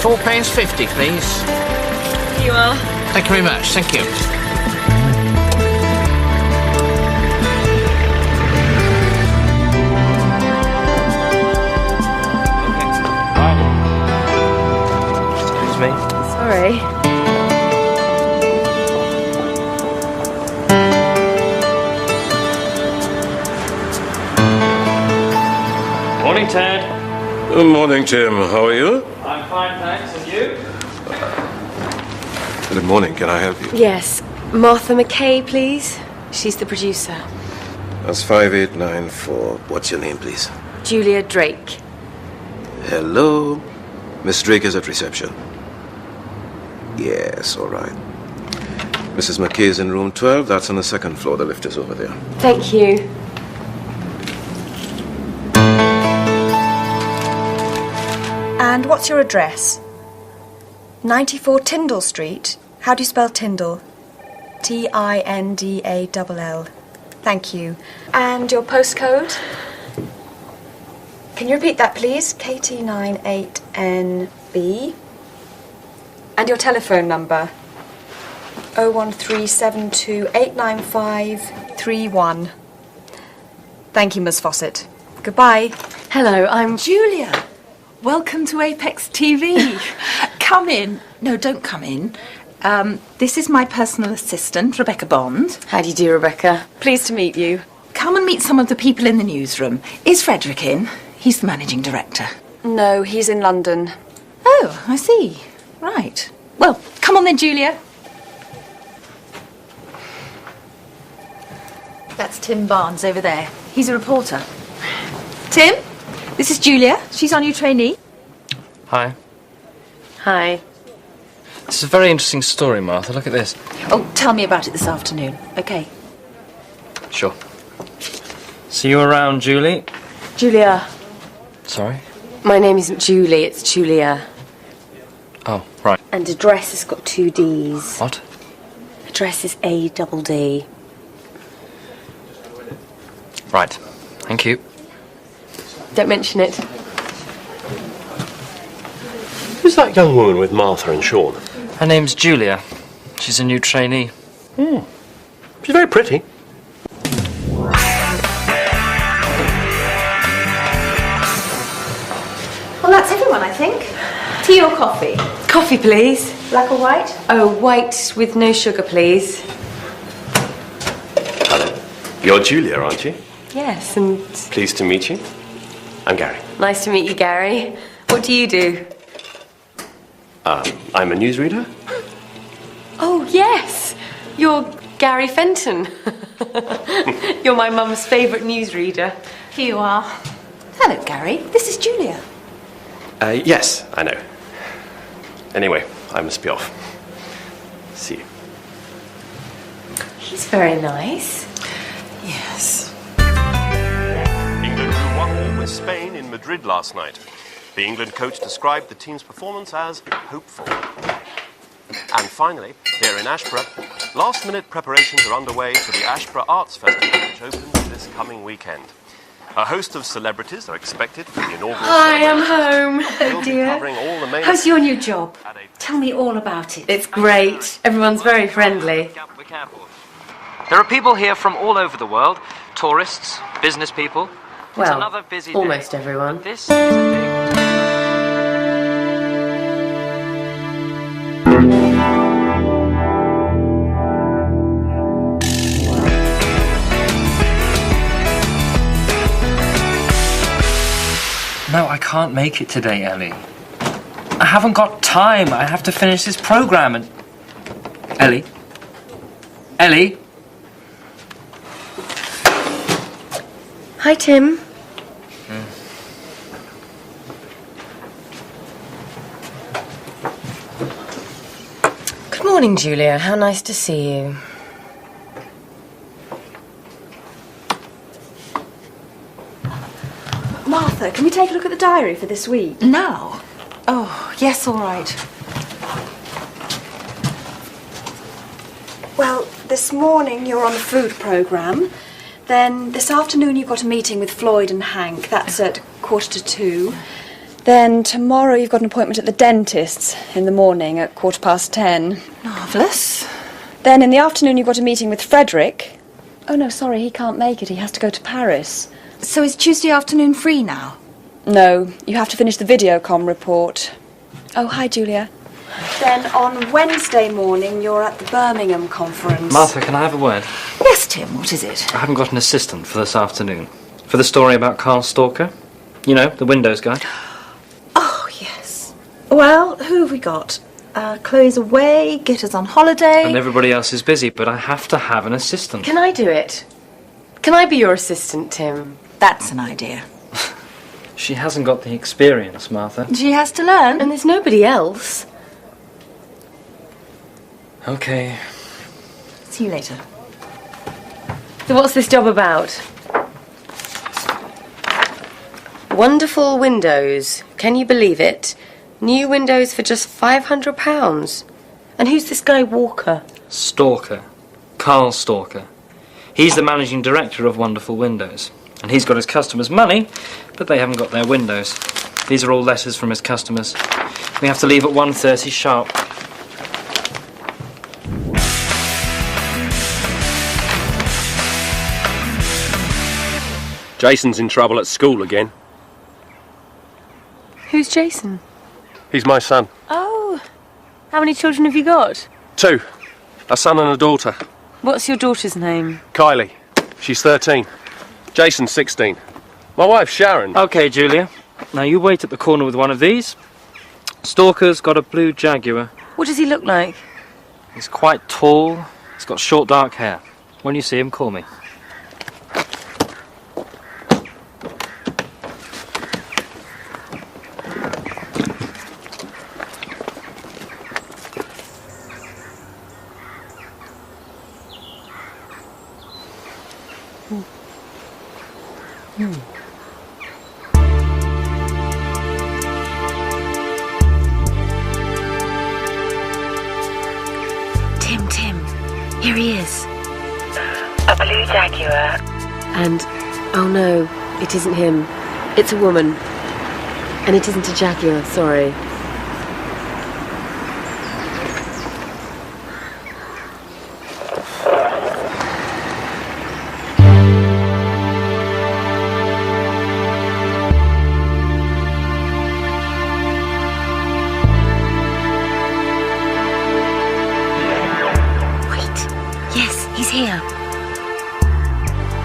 £4.50, please. Here you are. Thank you very much. Thank you. Excuse me. Sorry. Morning, Ted. Good morning, Tim. How are you? I'm fine, thanks. And you? Good morning. Can I help you? Yes. Martha McKay, please. She's the producer. That's 5894. What's your name, please? Julia Drake. Hello. Miss Drake is at reception. Yes, all right. Mrs. McKay is in room 12. That's on the second floor. The lift is over there. Thank you. And what's your address? 94 Tyndall Street. How do you spell Tyndall? Tindall. Thank you. And your postcode? Can you repeat that, please? KT98NB. And your telephone number? 01372895331. Thank you, Miss Fawcett. Goodbye. Hello, I'm Julia, welcome to Apex TV. Come in. No, don't come in. This is my personal assistant, Rebecca Bond. How do you do, Rebecca? Pleased to meet you. Come and meet some of the people in the newsroom. Is Frederick in? He's the managing director. No, he's in London. Oh, I see. Right. Well, come on then, Julia. That's Tim Barnes over there. He's a reporter. Tim, this is Julia. She's our new trainee. Hi. Hi. This is a very interesting story, Martha. Look at this. Oh, tell me about it this afternoon. Okay. Sure. See you around, Julie. Julia. Sorry? My name isn't Julie, it's Julia. Oh, right. And address has got 2 D's. What? Address is ADD. Right. Thank you. Don't mention it. Who's that young woman with Martha and Sean? Her name's Julia. She's a new trainee. She's very pretty. Well, that's everyone, I think. Tea or coffee? Coffee, please. Black or white? Oh, white with no sugar, please. Hello. You're Julia, aren't you? Yes, and Pleased to meet you. I'm Gary. nice to meet you, Gary. What do you do? I'm a newsreader. Oh, yes. You're Gary Fenton. You're my mum's favourite newsreader. Here you are. Hello, Gary. This is Julia. Yes, I know. Anyway, I must be off. See you. He's very nice. Yes. England drew 1-1 with Spain in Madrid last night. The England coach described the team's performance as hopeful. And finally, here in Ashborough, last-minute preparations are underway for the Ashborough Arts Festival, which opens this coming weekend. A host of celebrities are expected for the inaugural Hi, I'm home. We'll be covering all the main... How's your new job? Tell me all about it. It's great. Everyone's very friendly. We're careful. There are people here from all over the world. Tourists, business people. It's Well, another busy almost day. everyone. This is a big... No, I can't make it today, Ellie. I haven't got time. I have to finish this program and... Ellie? Ellie? Hi, Tim. Good morning, Julia. How nice to see you. Martha, can we take a look at the diary for this week? Now? Oh, yes, all right. Well, this morning you're on the food programme. Then this afternoon you've got a meeting with Floyd and Hank. That's at 1:45. Then tomorrow you've got an appointment at the dentist's in the morning at 10:15. Marvellous. Then in the afternoon you've got a meeting with Frederick. Oh no, sorry, he can't make it. He has to go to Paris. So is Tuesday afternoon free now? No, you have to finish the Videocom report. Oh, hi, Julia. Then on Wednesday morning you're at the Birmingham conference. Martha, can I have a word? Yes, Tim, what is it? I haven't got an assistant for this afternoon. For the story about Carl Stalker. You know, the Windows guy. Oh, yes. Well, who have we got? Chloe's away, Gitter's on holiday. And everybody else is busy, but I have to have an assistant. Can I do it? Can I be your assistant, Tim? That's an idea. She hasn't got the experience, Martha. She has to learn. And there's nobody else. Okay. See you later. So what's this job about? Wonderful windows. Can you believe it? New windows for just £500. And who's this guy Walker? Stalker. Carl Stalker. He's the managing director of Wonderful Windows. And he's got his customers' money, but they haven't got their windows. These are all letters from his customers. We have to leave at 1:30 sharp. Jason's in trouble at school again. Who's Jason? He's my son. Oh. How many children have you got? 2. A son and a daughter. What's your daughter's name? Kylie. She's 13. Jason's 16. My wife, Sharon. Okay, Julia. Now you wait at the corner with one of these. Stalker's got a blue Jaguar. What does he look like? He's quite tall. He's got short dark hair. When you see him, call me. Tim, here he is. A blue Jaguar. And, oh no, it isn't him. It's a woman. And it isn't a Jaguar, sorry. He's here.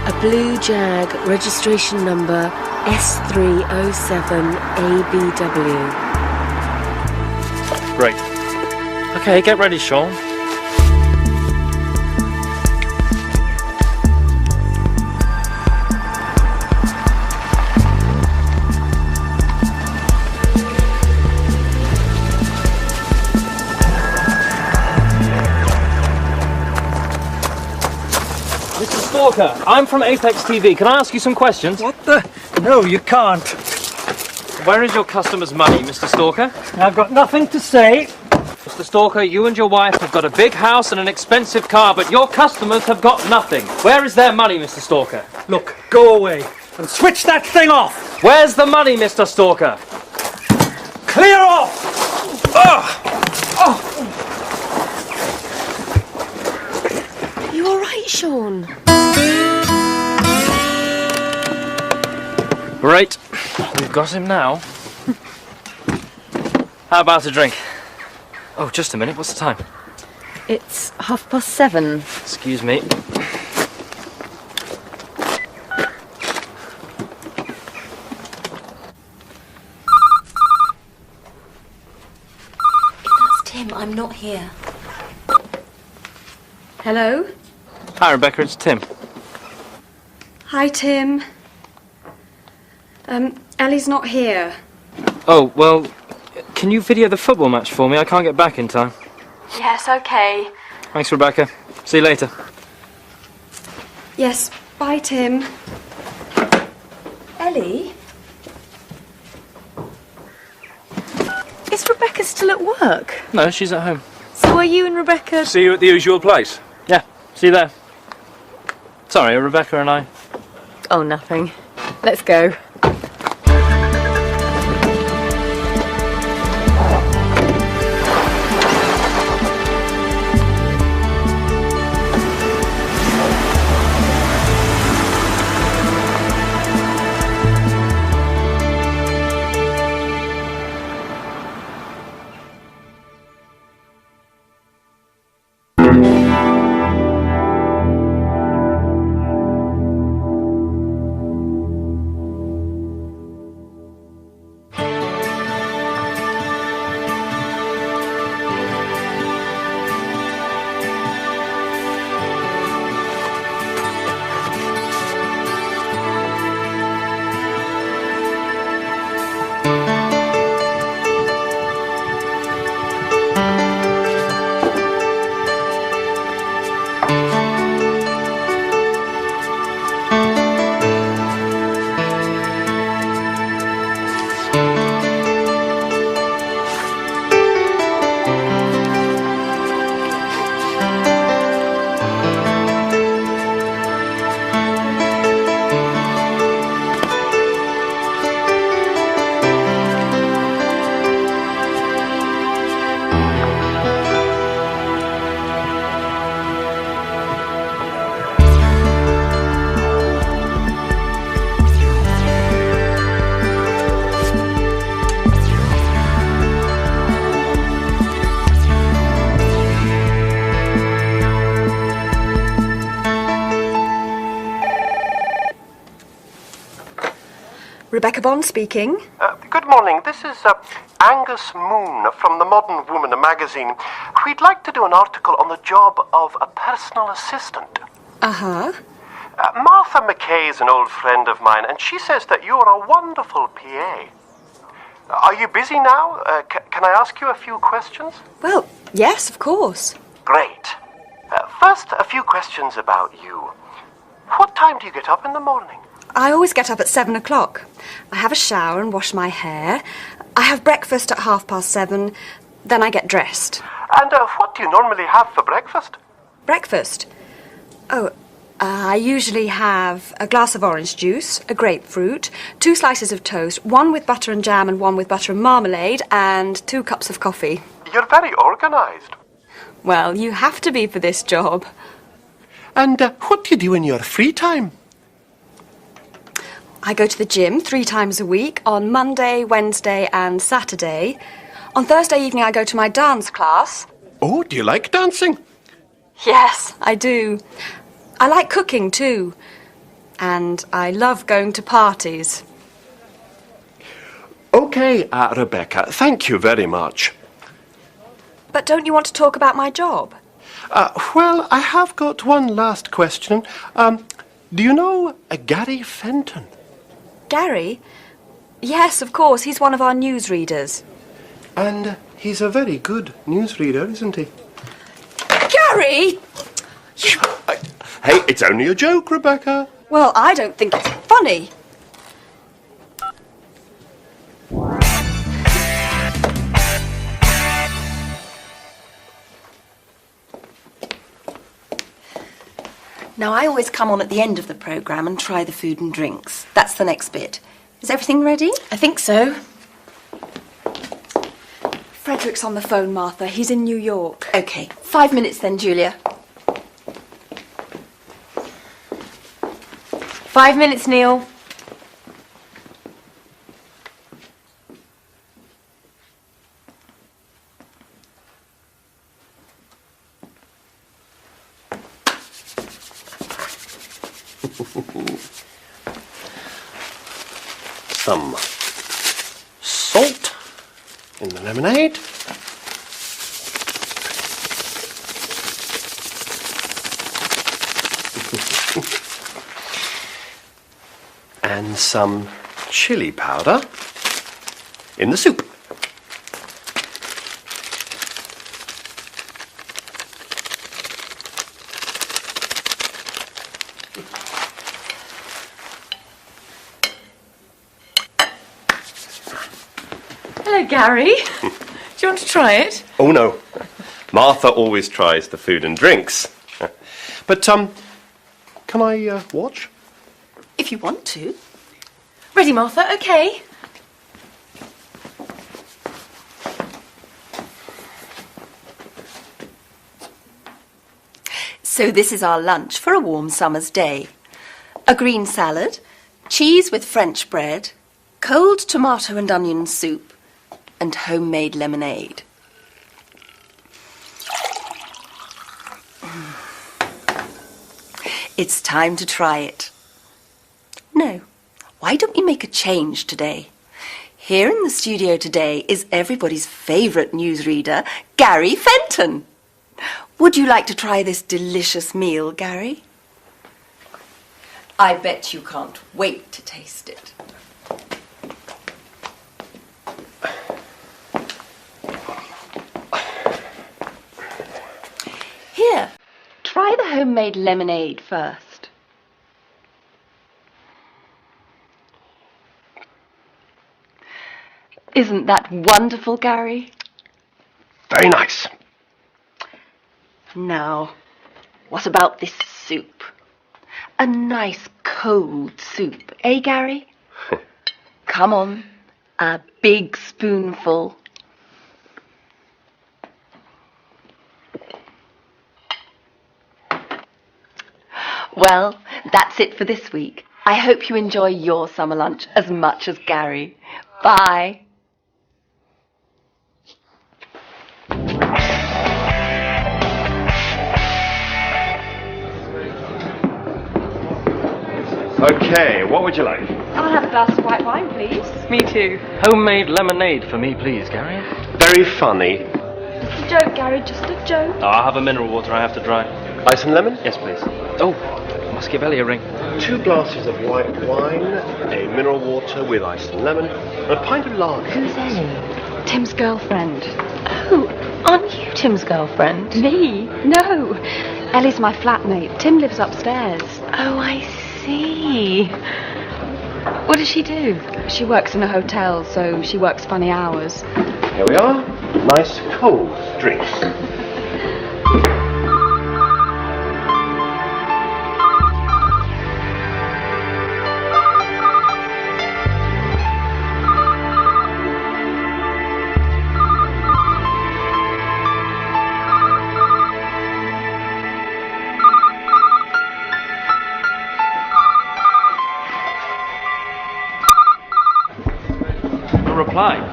A blue Jag, registration number S307ABW. Great. Okay, get ready, Sean. Stalker, I'm from Apex TV. Can I ask you some questions? What the? No, you can't. Where is your customer's money, Mr. Stalker? I've got nothing to say. Mr. Stalker, you and your wife have got a big house and an expensive car, but your customers have got nothing. Where is their money, Mr. Stalker? Look, go away and switch that thing off. Where's the money, Mr. Stalker? Clear off! You all right, Sean? Great. We've got him now. How about a drink? Oh, just a minute. What's the time? It's 7:30. Excuse me. That's Tim. I'm not here. Hello? Hi, Rebecca. It's Tim. Hi, Tim. Ellie's not here. Oh, well, can you video the football match for me? I can't get back in time. Yes, okay. Thanks, Rebecca. See you later. Yes, bye, Tim. Ellie? Is Rebecca still at work? No, she's at home. So are you and Rebecca... See you at the usual place. Yeah, see you there. Sorry, are Rebecca and I? Oh, nothing. Let's go. Rebecca Bond speaking. Good morning. This is Angus Moon from the Modern Woman magazine. We'd like to do an article on the job of a personal assistant. Uh-huh. Martha McKay is an old friend of mine, and she says that you're a wonderful PA. Are you busy now? Can I ask you a few questions? Well, yes, of course. Great. First, a few questions about you. What time do you get up in the morning? I always get up at 7 o'clock. I have a shower and wash my hair. I have breakfast at 7:30. Then I get dressed. And what do you normally have for breakfast? Breakfast? Oh, I usually have a glass of orange juice, a grapefruit, 2 slices of toast, 1 with butter and jam and 1 with butter and marmalade, and 2 cups of coffee. You're very organised. Well, you have to be for this job. And what do you do in your free time? I go to the gym 3 times a week, on Monday, Wednesday and Saturday. On Thursday evening I go to my dance class. Oh, do you like dancing? Yes, I do. I like cooking too. And I love going to parties. OK, Rebecca, thank you very much. But don't you want to talk about my job? Well, I have got one last question. Do you know Gary Fenton? Gary? Yes, of course. He's one of our newsreaders. And he's a very good newsreader, isn't he? Gary! Hey, it's only a joke, Rebecca. Well, I don't think it's funny. Now, I always come on at the end of the programme and try the food and drinks. That's the next bit. Is everything ready? I think so. Frederick's on the phone, Martha. He's in New York. OK, 5 minutes then, Julia. 5 minutes, Neil. Some salt in the lemonade. And some chili powder in the soup. Hello, Gary. Do you want to try it? Oh, no. Martha always tries the food and drinks. But, can I watch? If you want to. Ready, Martha? OK. So this is our lunch for a warm summer's day. A green salad, cheese with French bread, cold tomato and onion soup, and homemade lemonade. It's time to try it. No, why don't we make a change today? Here in the studio today is everybody's favourite newsreader, Gary Fenton. Would you like to try this delicious meal, Gary? I bet you can't wait to taste it. Here, try the homemade lemonade first. Isn't that wonderful, Gary? Very nice. Now, what about this soup? A nice cold soup, eh, Gary? Come on, a big spoonful. Well, that's it for this week. I hope you enjoy your summer lunch as much as Gary. Bye. Okay, what would you like? I'll have a glass of white wine, please. Me too. Homemade lemonade for me, please, Gary. Very funny. Just a joke, Gary, just a joke. Oh, I'll have a mineral water. I have to dry. Ice and lemon? Yes, please. Oh, must give Ellie a ring. 2 glasses of white wine, a mineral water with ice and lemon, and a pint of lager. Who's Ellie? Tim's girlfriend. Oh, aren't you Tim's girlfriend? Me? No. Ellie's my flatmate. Tim lives upstairs. Oh, I see. What does she do? She works in a hotel, so she works funny hours. Here we are. Nice cold drinks. A reply.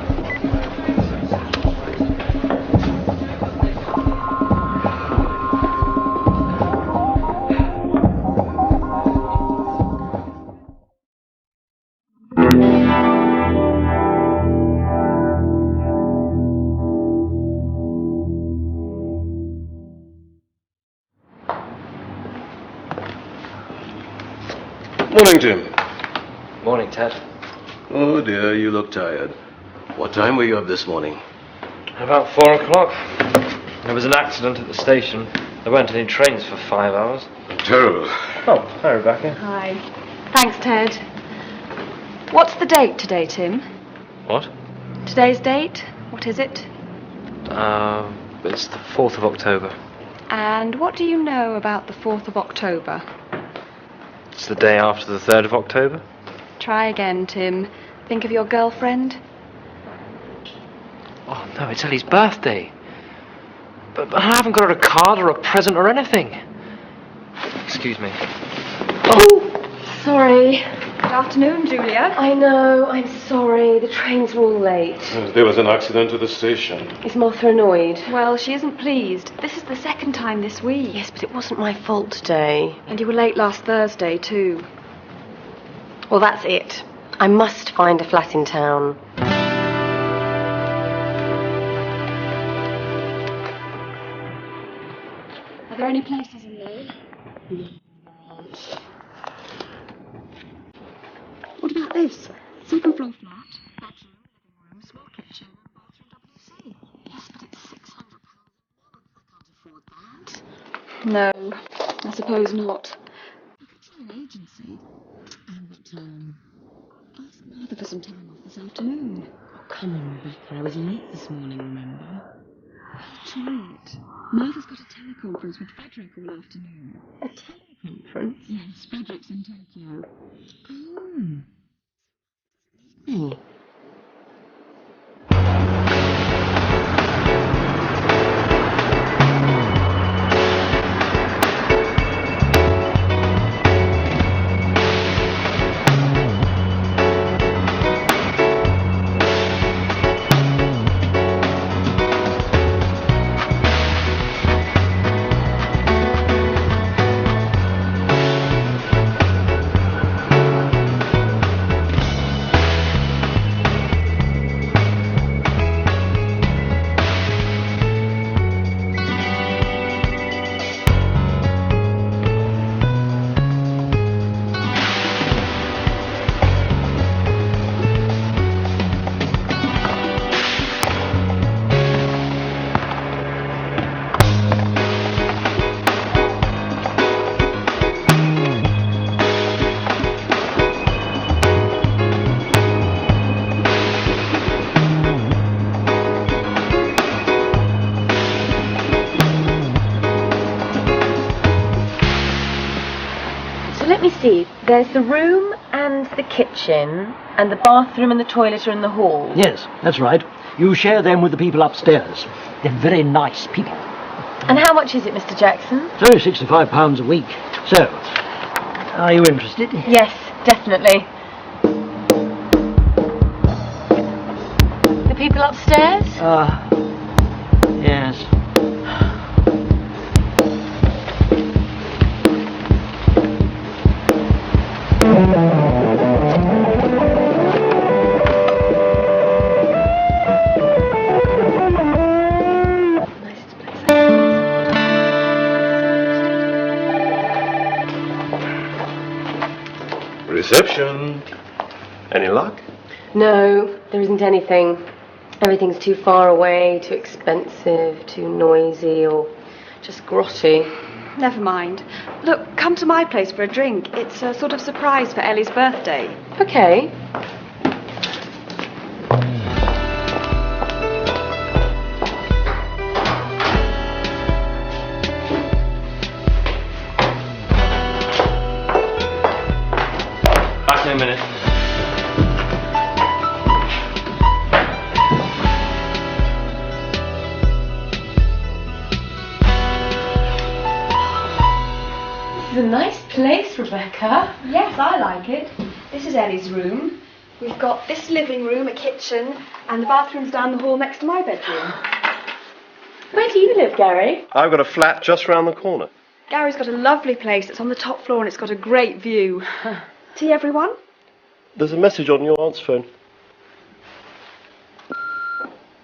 Morning, Tim. Morning, Ted. Oh dear, you look tired. What time were you up this morning? About 4 o'clock. There was an accident at the station. There weren't any trains for 5 hours. Terrible. Oh, hi, Rebecca. Hi. Thanks, Ted. What's the date today, Tim? What? Today's date? What is it? It's the 4th of October. And what do you know about the 4th of October? It's the day after the 3rd of October. Try again, Tim. Think of your girlfriend. Oh, no, it's Ellie's birthday. But I haven't got her a card or a present or anything. Excuse me. Oh, sorry. Good afternoon, Julia. I know, I'm sorry. The trains were all late. There was an accident at the station. Is Martha annoyed? Well, she isn't pleased. This is the second time this week. Yes, but it wasn't my fault today. And you were late last Thursday, too. Well, that's it. I must find a flat in town. Are there any places in there? What about this? Second floor flat, bedroom, living room, small kitchen, and bathroom WC. Yes, but it's £600. I can't afford that. No, I suppose not. I could try an agency. Ask Martha for some time off this afternoon. Oh, come on, Rebecca. I was late this morning, remember? Try it. Martha's got a teleconference with Frederick all afternoon. A teleconference? Yes, Frederick's in Tokyo. Hmm. Let me see. There's the room and the kitchen, and the bathroom and the toilet are in the hall. Yes, that's right. You share them with the people upstairs. They're very nice people. And how much is it, Mr. Jackson? It's only £65 a week. So, are you interested? Yes, definitely. The people upstairs? Yes. Reception. Any luck? No, there isn't anything. Everything's too far away, too expensive, too noisy, or just grotty. Never mind. Look, come to my place for a drink. It's a sort of surprise for Ellie's birthday. Okay. Back in a minute. This is a nice place, Rebecca. Yes, I like it. This is Ellie's room. We've got this living room, a kitchen, and the bathroom's down the hall next to my bedroom. Where do you live, Gary? I've got a flat just round the corner. Gary's got a lovely place. It's on the top floor and it's got a great view. Tea, everyone? There's a message on your aunt's phone.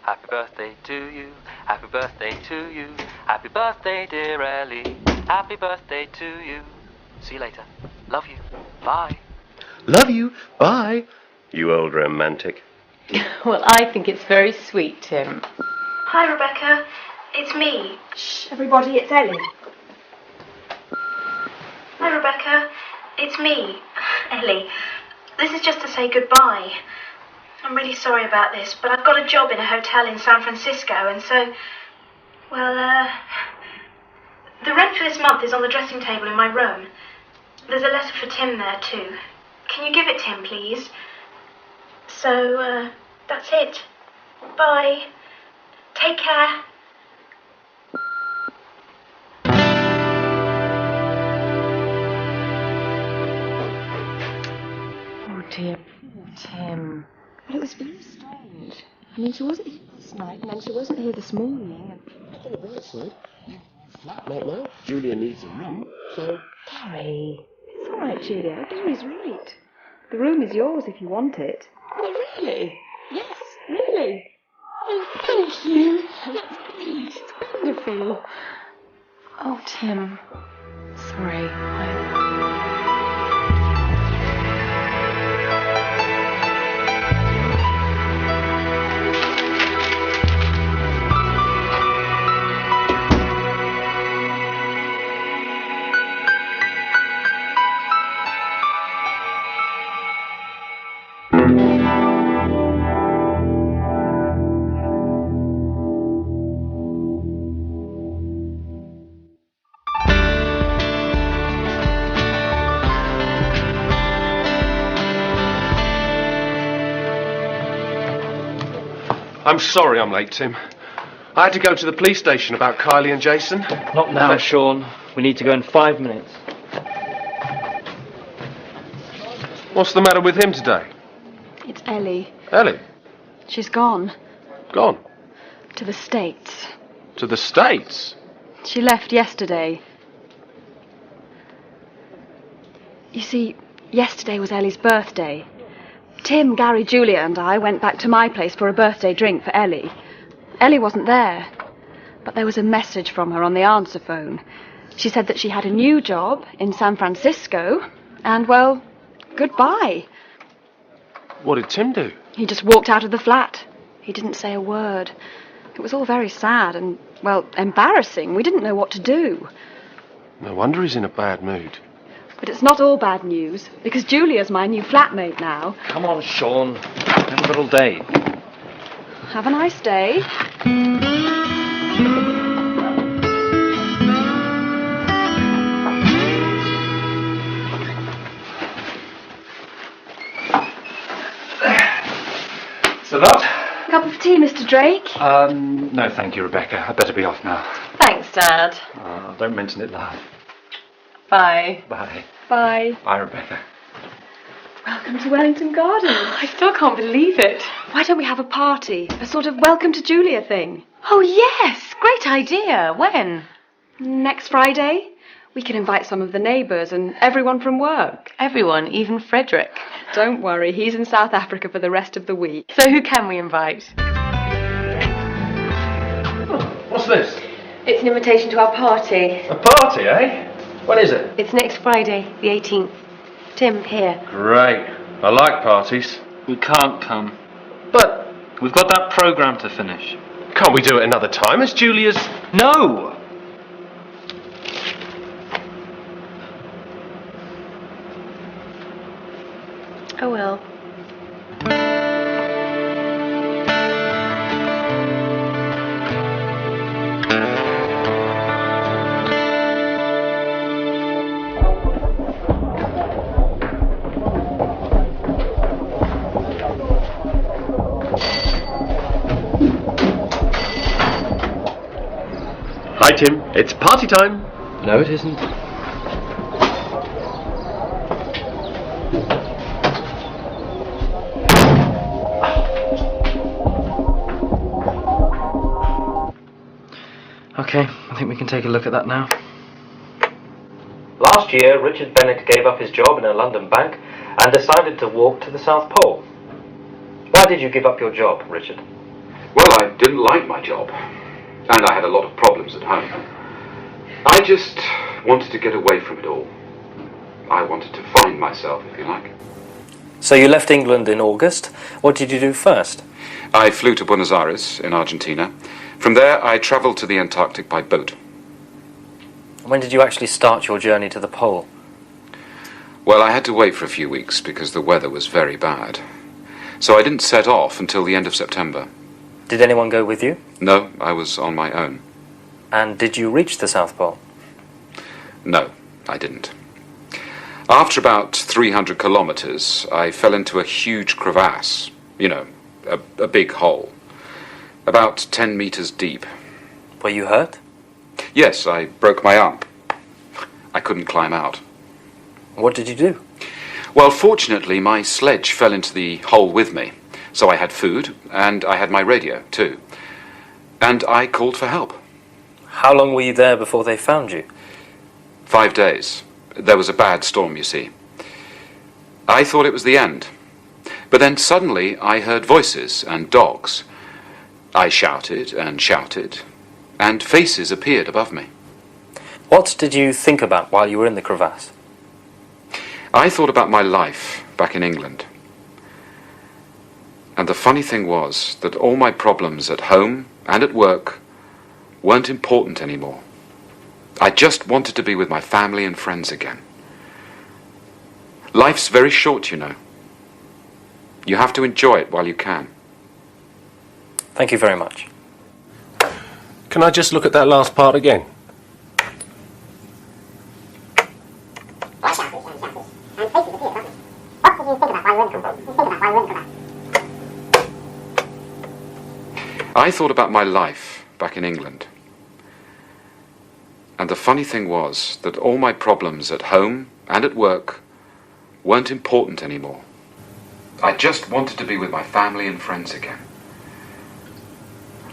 Happy birthday to you, happy birthday to you, happy birthday dear Ellie, happy birthday to you. See you later. Love you. Bye. Love you. Bye. You old romantic. Well, I think it's very sweet, Tim. Hi, Rebecca. It's me. Shh, everybody, it's Ellie. Hi, Rebecca. It's me, Ellie. This is just to say goodbye. I'm really sorry about this, but I've got a job in a hotel in San Francisco, and so, well, the rent for this month is on the dressing table in my room. There's a letter for Tim there, too. Can you give it to him, please? So, that's it. Bye. Take care. Oh, dear Tim. Well, it was very strange. I mean, she wasn't here last night, and then she wasn't here this morning. Flatmate now. Julia needs a room, so... Gary. It's all right, Julia. Gary's right. The room is yours if you want it. Oh, really? Yes, really. Oh, thank you. That's great. It's wonderful. Oh, Tim. Sorry. I'm sorry I'm late, Tim. I had to go to the police station about Kylie and Jason. Not now, Sean. We need to go in 5 minutes. What's the matter with him today? It's Ellie. Ellie? She's gone. Gone? To the States. To the States? She left yesterday. You see, yesterday was Ellie's birthday. Tim, Gary, Julia and I went back to my place for a birthday drink for Ellie. Ellie wasn't there, but there was a message from her on the answer phone. She said that she had a new job in San Francisco, and, well, goodbye. What did Tim do? He just walked out of the flat. He didn't say a word. It was all very sad and, well, embarrassing. We didn't know what to do. No wonder he's in a bad mood. But it's not all bad news, because Julia's my new flatmate now. Come on, Sean. Have a little day. Have a nice day. So that? A cup of tea, Mr. Drake? No, thank you, Rebecca. I'd better be off now. Thanks, Dad. Don't mention it, love. Bye. Bye. Bye. Bye, Rebecca. Welcome to Wellington Gardens. I still can't believe it. Why don't we have a party? A sort of welcome to Julia thing. Oh, yes. Great idea. When? Next Friday. We can invite some of the neighbours and everyone from work. Everyone, even Frederick. Don't worry, he's in South Africa for the rest of the week. So who can we invite? What's this? It's an invitation to our party. A party, eh? When is it? It's next Friday, the 18th. Tim, here. Great. I like parties. We can't come. But we've got that programme to finish. Can't we do it another time? It's Julia's... No! Oh well. Hi, Tim. It's party time. No, it isn't. Okay, I think we can take a look at that now. Last year, Richard Bennett gave up his job in a London bank and decided to walk to the South Pole. Why did you give up your job, Richard? Well, I didn't like my job, and I had a lot of problems at home. I just wanted to get away from it all. I wanted to find myself, if you like. So you left England in August. What did you do first? I flew to Buenos Aires in Argentina. From there, I travelled to the Antarctic by boat. When did you actually start your journey to the pole? Well, I had to wait for a few weeks because the weather was very bad. So I didn't set off until the end of September. Did anyone go with you? No, I was on my own. And did you reach the South Pole? No, I didn't. After about 300 kilometres, I fell into a huge crevasse. You know, a big hole. About 10 metres deep. Were you hurt? Yes, I broke my arm. I couldn't climb out. What did you do? Well, fortunately, my sledge fell into the hole with me. So I had food, and I had my radio, too. And I called for help. How long were you there before they found you? 5 days. There was a bad storm, you see. I thought it was the end. But then suddenly I heard voices and dogs. I shouted, and faces appeared above me. What did you think about while you were in the crevasse? I thought about my life back in England. And the funny thing was that all my problems at home and at work weren't important anymore. I just wanted to be with my family and friends again. Life's very short, you know. You have to enjoy it while you can. Thank you very much. Can I just look at that last part again? I thought about my life back in England. And the funny thing was that all my problems at home and at work weren't important anymore. I just wanted to be with my family and friends again.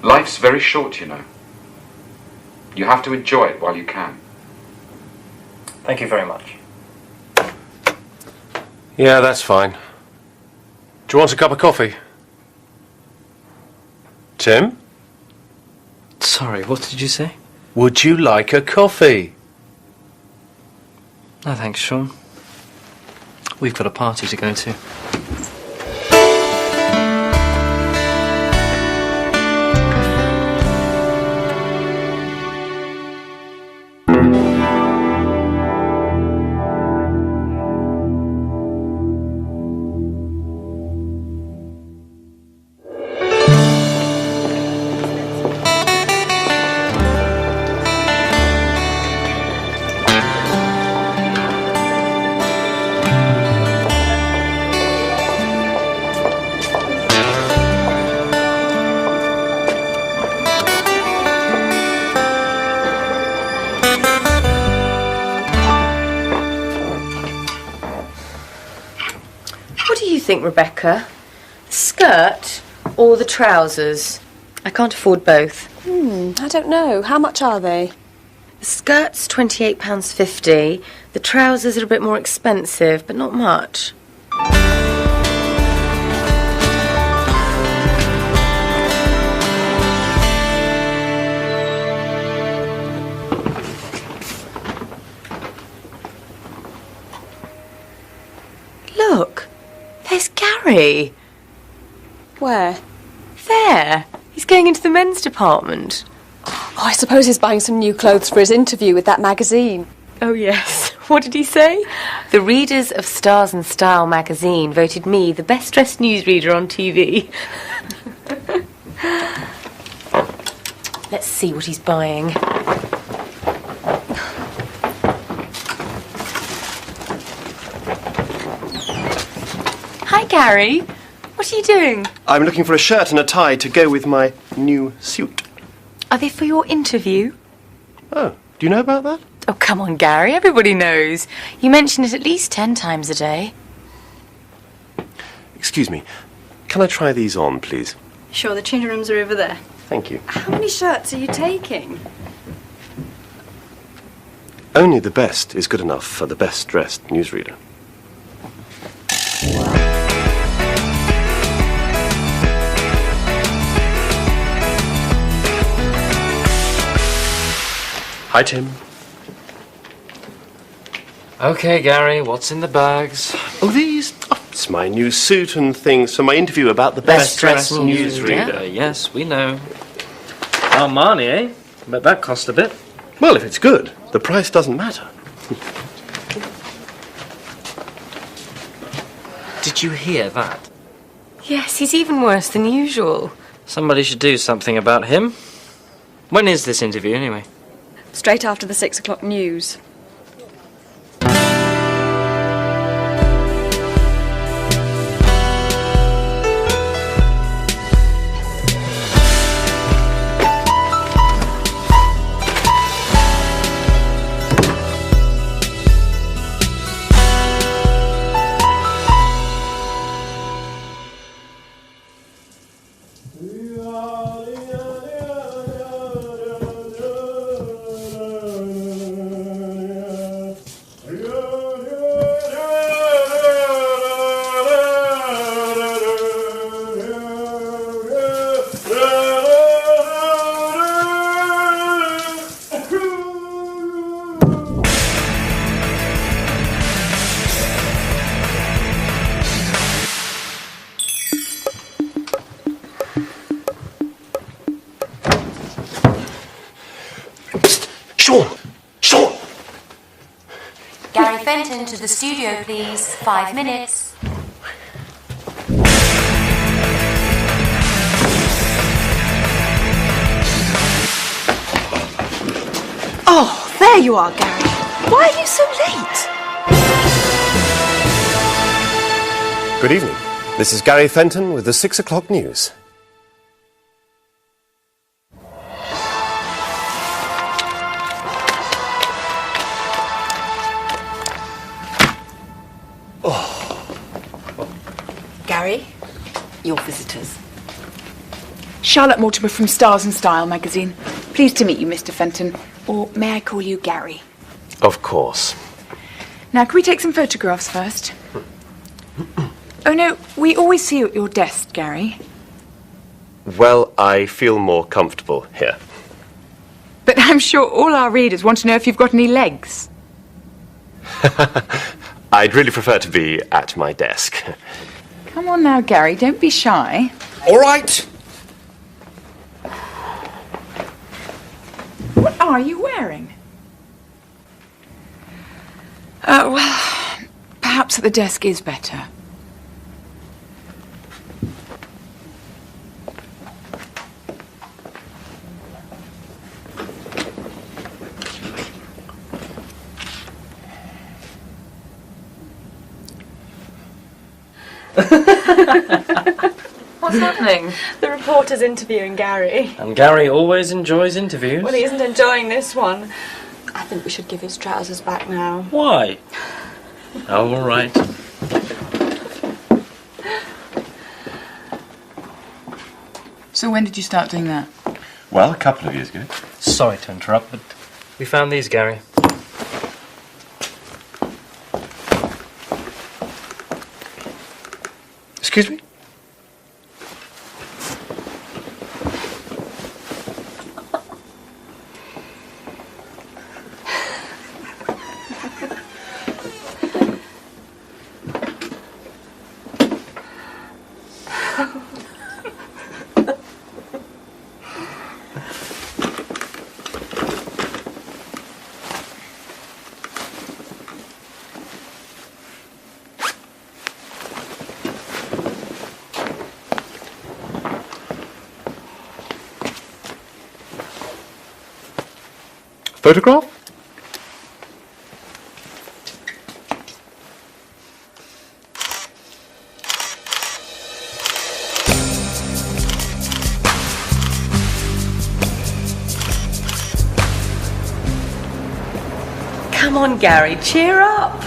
Life's very short, you know. You have to enjoy it while you can. Thank you very much. Yeah, that's fine. Do you want a cup of coffee? Tim? Sorry, what did you say? Would you like a coffee? No, thanks, Sean. We've got a party to go to. What do you think, Rebecca? The skirt or the trousers? I can't afford both. I don't know. How much are they? The skirt's £28.50. The trousers are a bit more expensive, but not much. Look, there's Gary. Where? There. He's going into the men's department. Oh, I suppose he's buying some new clothes for his interview with that magazine. Oh, yes. What did he say? The readers of Stars and Style magazine voted me the best-dressed newsreader on TV. Let's see what he's buying. Hi, Gary. What are you doing? I'm looking for a shirt and a tie to go with my new suit. Are they for your interview? Oh, do you know about that? Oh, come on, Gary. Everybody knows. You mention it at least 10 times a day. Excuse me. Can I try these on, please? Sure, the changing rooms are over there. Thank you. How many shirts are you taking? Only the best is good enough for the best-dressed newsreader. Hi, Tim. Okay, Gary, what's in the bags? Oh, these? Oh, it's my new suit and things for my interview about the best-dressed newsreader. Yes, we know. Armani, eh? Bet that cost a bit. Well, if it's good, the price doesn't matter. Did you hear that? Yes, he's even worse than usual. Somebody should do something about him. When is this interview, anyway? Straight after the 6 o'clock news. Sean! Gary Fenton to the studio, please. 5 minutes. Oh, there you are, Gary. Why are you so late? Good evening. This is Gary Fenton with the 6 o'clock news. Gary? Your visitors. Charlotte Mortimer from Stars and Style magazine. Pleased to meet you, Mr. Fenton. Or may I call you Gary? Of course. Now, can we take some photographs first? Oh, no, we always see you at your desk, Gary. Well, I feel more comfortable here. But I'm sure all our readers want to know if you've got any legs. I'd really prefer to be at my desk. Come on now, Gary, don't be shy. All right. What are you wearing? Well, perhaps at the desk is better. What's happening? The reporter's interviewing Gary. And Gary always enjoys interviews. Well, he isn't enjoying this one. I think we should give his trousers back now. Why? Oh, all right. So when did you start doing that? Well, a couple of years ago. Sorry to interrupt, but we found these, Gary. Excuse me? Photograph? Come on, Gary, cheer up.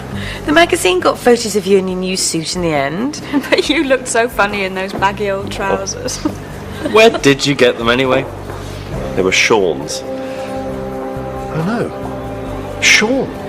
The magazine got photos of you in your new suit in the end. But you looked so funny in those baggy old trousers. Where did you get them anyway? They were Sean's. Oh no. Sean.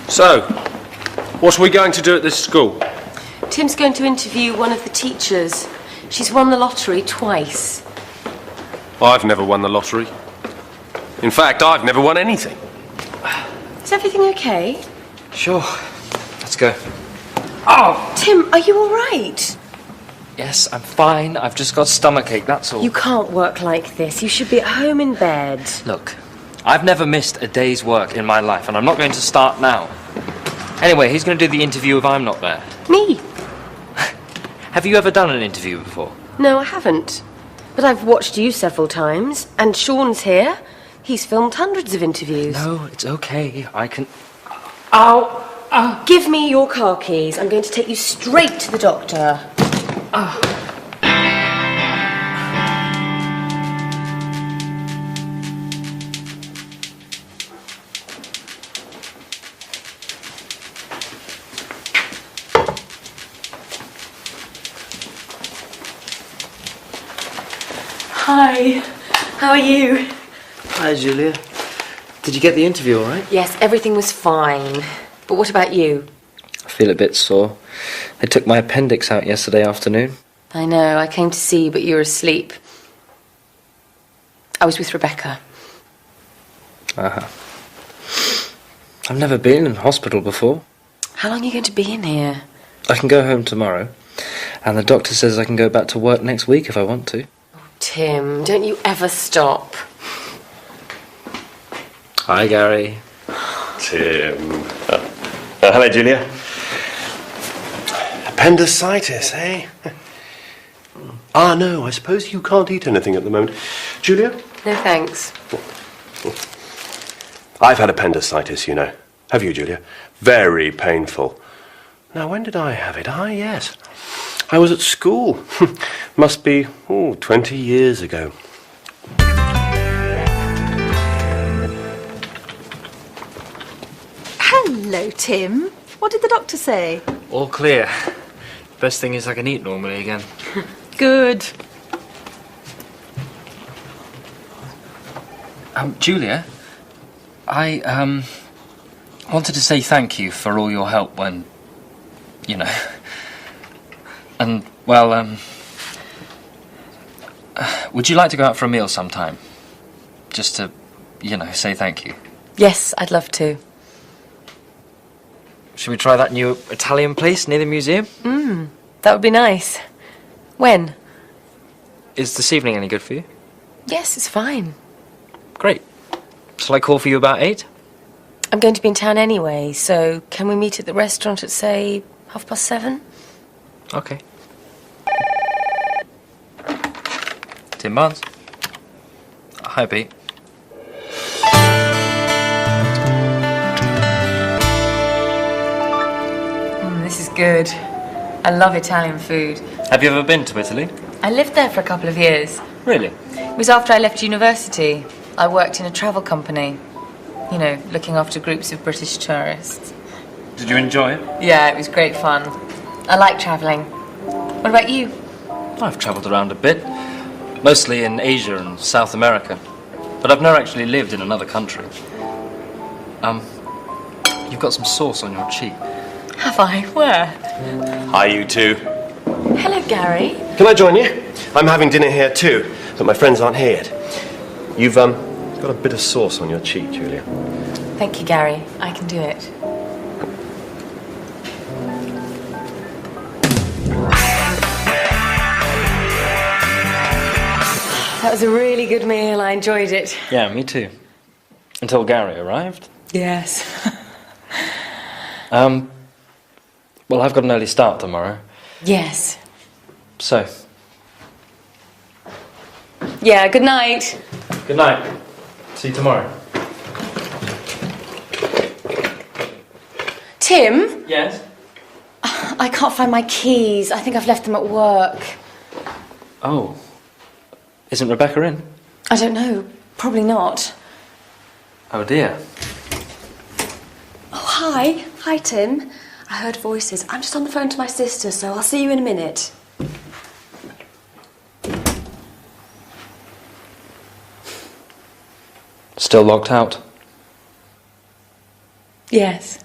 So, what are we going to do at this school? Tim's going to interview one of the teachers. She's won the lottery twice. I've never won the lottery. In fact, I've never won anything. Is everything okay? Sure. Let's go. Oh! Tim, are you all right? Yes, I'm fine. I've just got stomachache, that's all. You can't work like this. You should be at home in bed. Look, I've never missed a day's work in my life, and I'm not going to start now. Anyway, who's going to do the interview if I'm not there? Me. Have you ever done an interview before? No, I haven't. But I've watched you several times, and Sean's here. He's filmed hundreds of interviews. No, it's okay. I can... Ow! Ow! Give me your car keys. I'm going to take you straight to the doctor. Hi. How are you? Hi, Julia. Did you get the interview all right? Yes, everything was fine. But what about you? I feel a bit sore. They took my appendix out yesterday afternoon. I know, I came to see you, but you were asleep. I was with Rebecca. Uh-huh. I've never been in hospital before. How long are you going to be in here? I can go home tomorrow, and the doctor says I can go back to work next week if I want to. Tim, don't you ever stop. Hi, Gary. Tim. Hello, Julia. Appendicitis, eh? Ah, no, I suppose you can't eat anything at the moment. Julia? No, thanks. I've had appendicitis, you know. Have you, Julia? Very painful. Now, when did I have it? Ah, yes. I was at school. Must be, 20 years ago. Hello, Tim. What did the doctor say? All clear. Best thing is I can eat normally again. Good. Julia, I, wanted to say thank you for all your help when, you know... And, well, would you like to go out for a meal sometime? Just to, you know, say thank you. Yes, I'd love to. Should we try that new Italian place near the museum? That would be nice. When? Is this evening any good for you? Yes, it's fine. Great. Shall I call for you about 8? I'm going to be in town anyway, so can we meet at the restaurant at, say, 7:30? Okay. Tim Barnes. Hi, Pete. This is good. I love Italian food. Have you ever been to Italy? I lived there for a couple of years. Really? It was after I left university. I worked in a travel company. You know, looking after groups of British tourists. Did you enjoy it? Yeah, it was great fun. I like travelling. What about you? I've travelled around a bit. Mostly in Asia and South America. But I've never actually lived in another country. You've got some sauce on your cheek. Have I? Where? Hi, you two. Hello, Gary. Can I join you? I'm having dinner here too, but my friends aren't here yet. You've got a bit of sauce on your cheek, Julia. Thank you, Gary. I can do it. That was a really good meal. I enjoyed it. Yeah, me too. Until Gary arrived. Yes. Well, I've got an early start tomorrow. Yes. So. Yeah, good night. Good night. See you tomorrow. Tim? Yes? I can't find my keys. I think I've left them at work. Oh. Isn't Rebecca in? I don't know. Probably not. Oh dear. Oh, hi. Hi, Tim. I heard voices. I'm just on the phone to my sister, so I'll see you in a minute. Still locked out? Yes.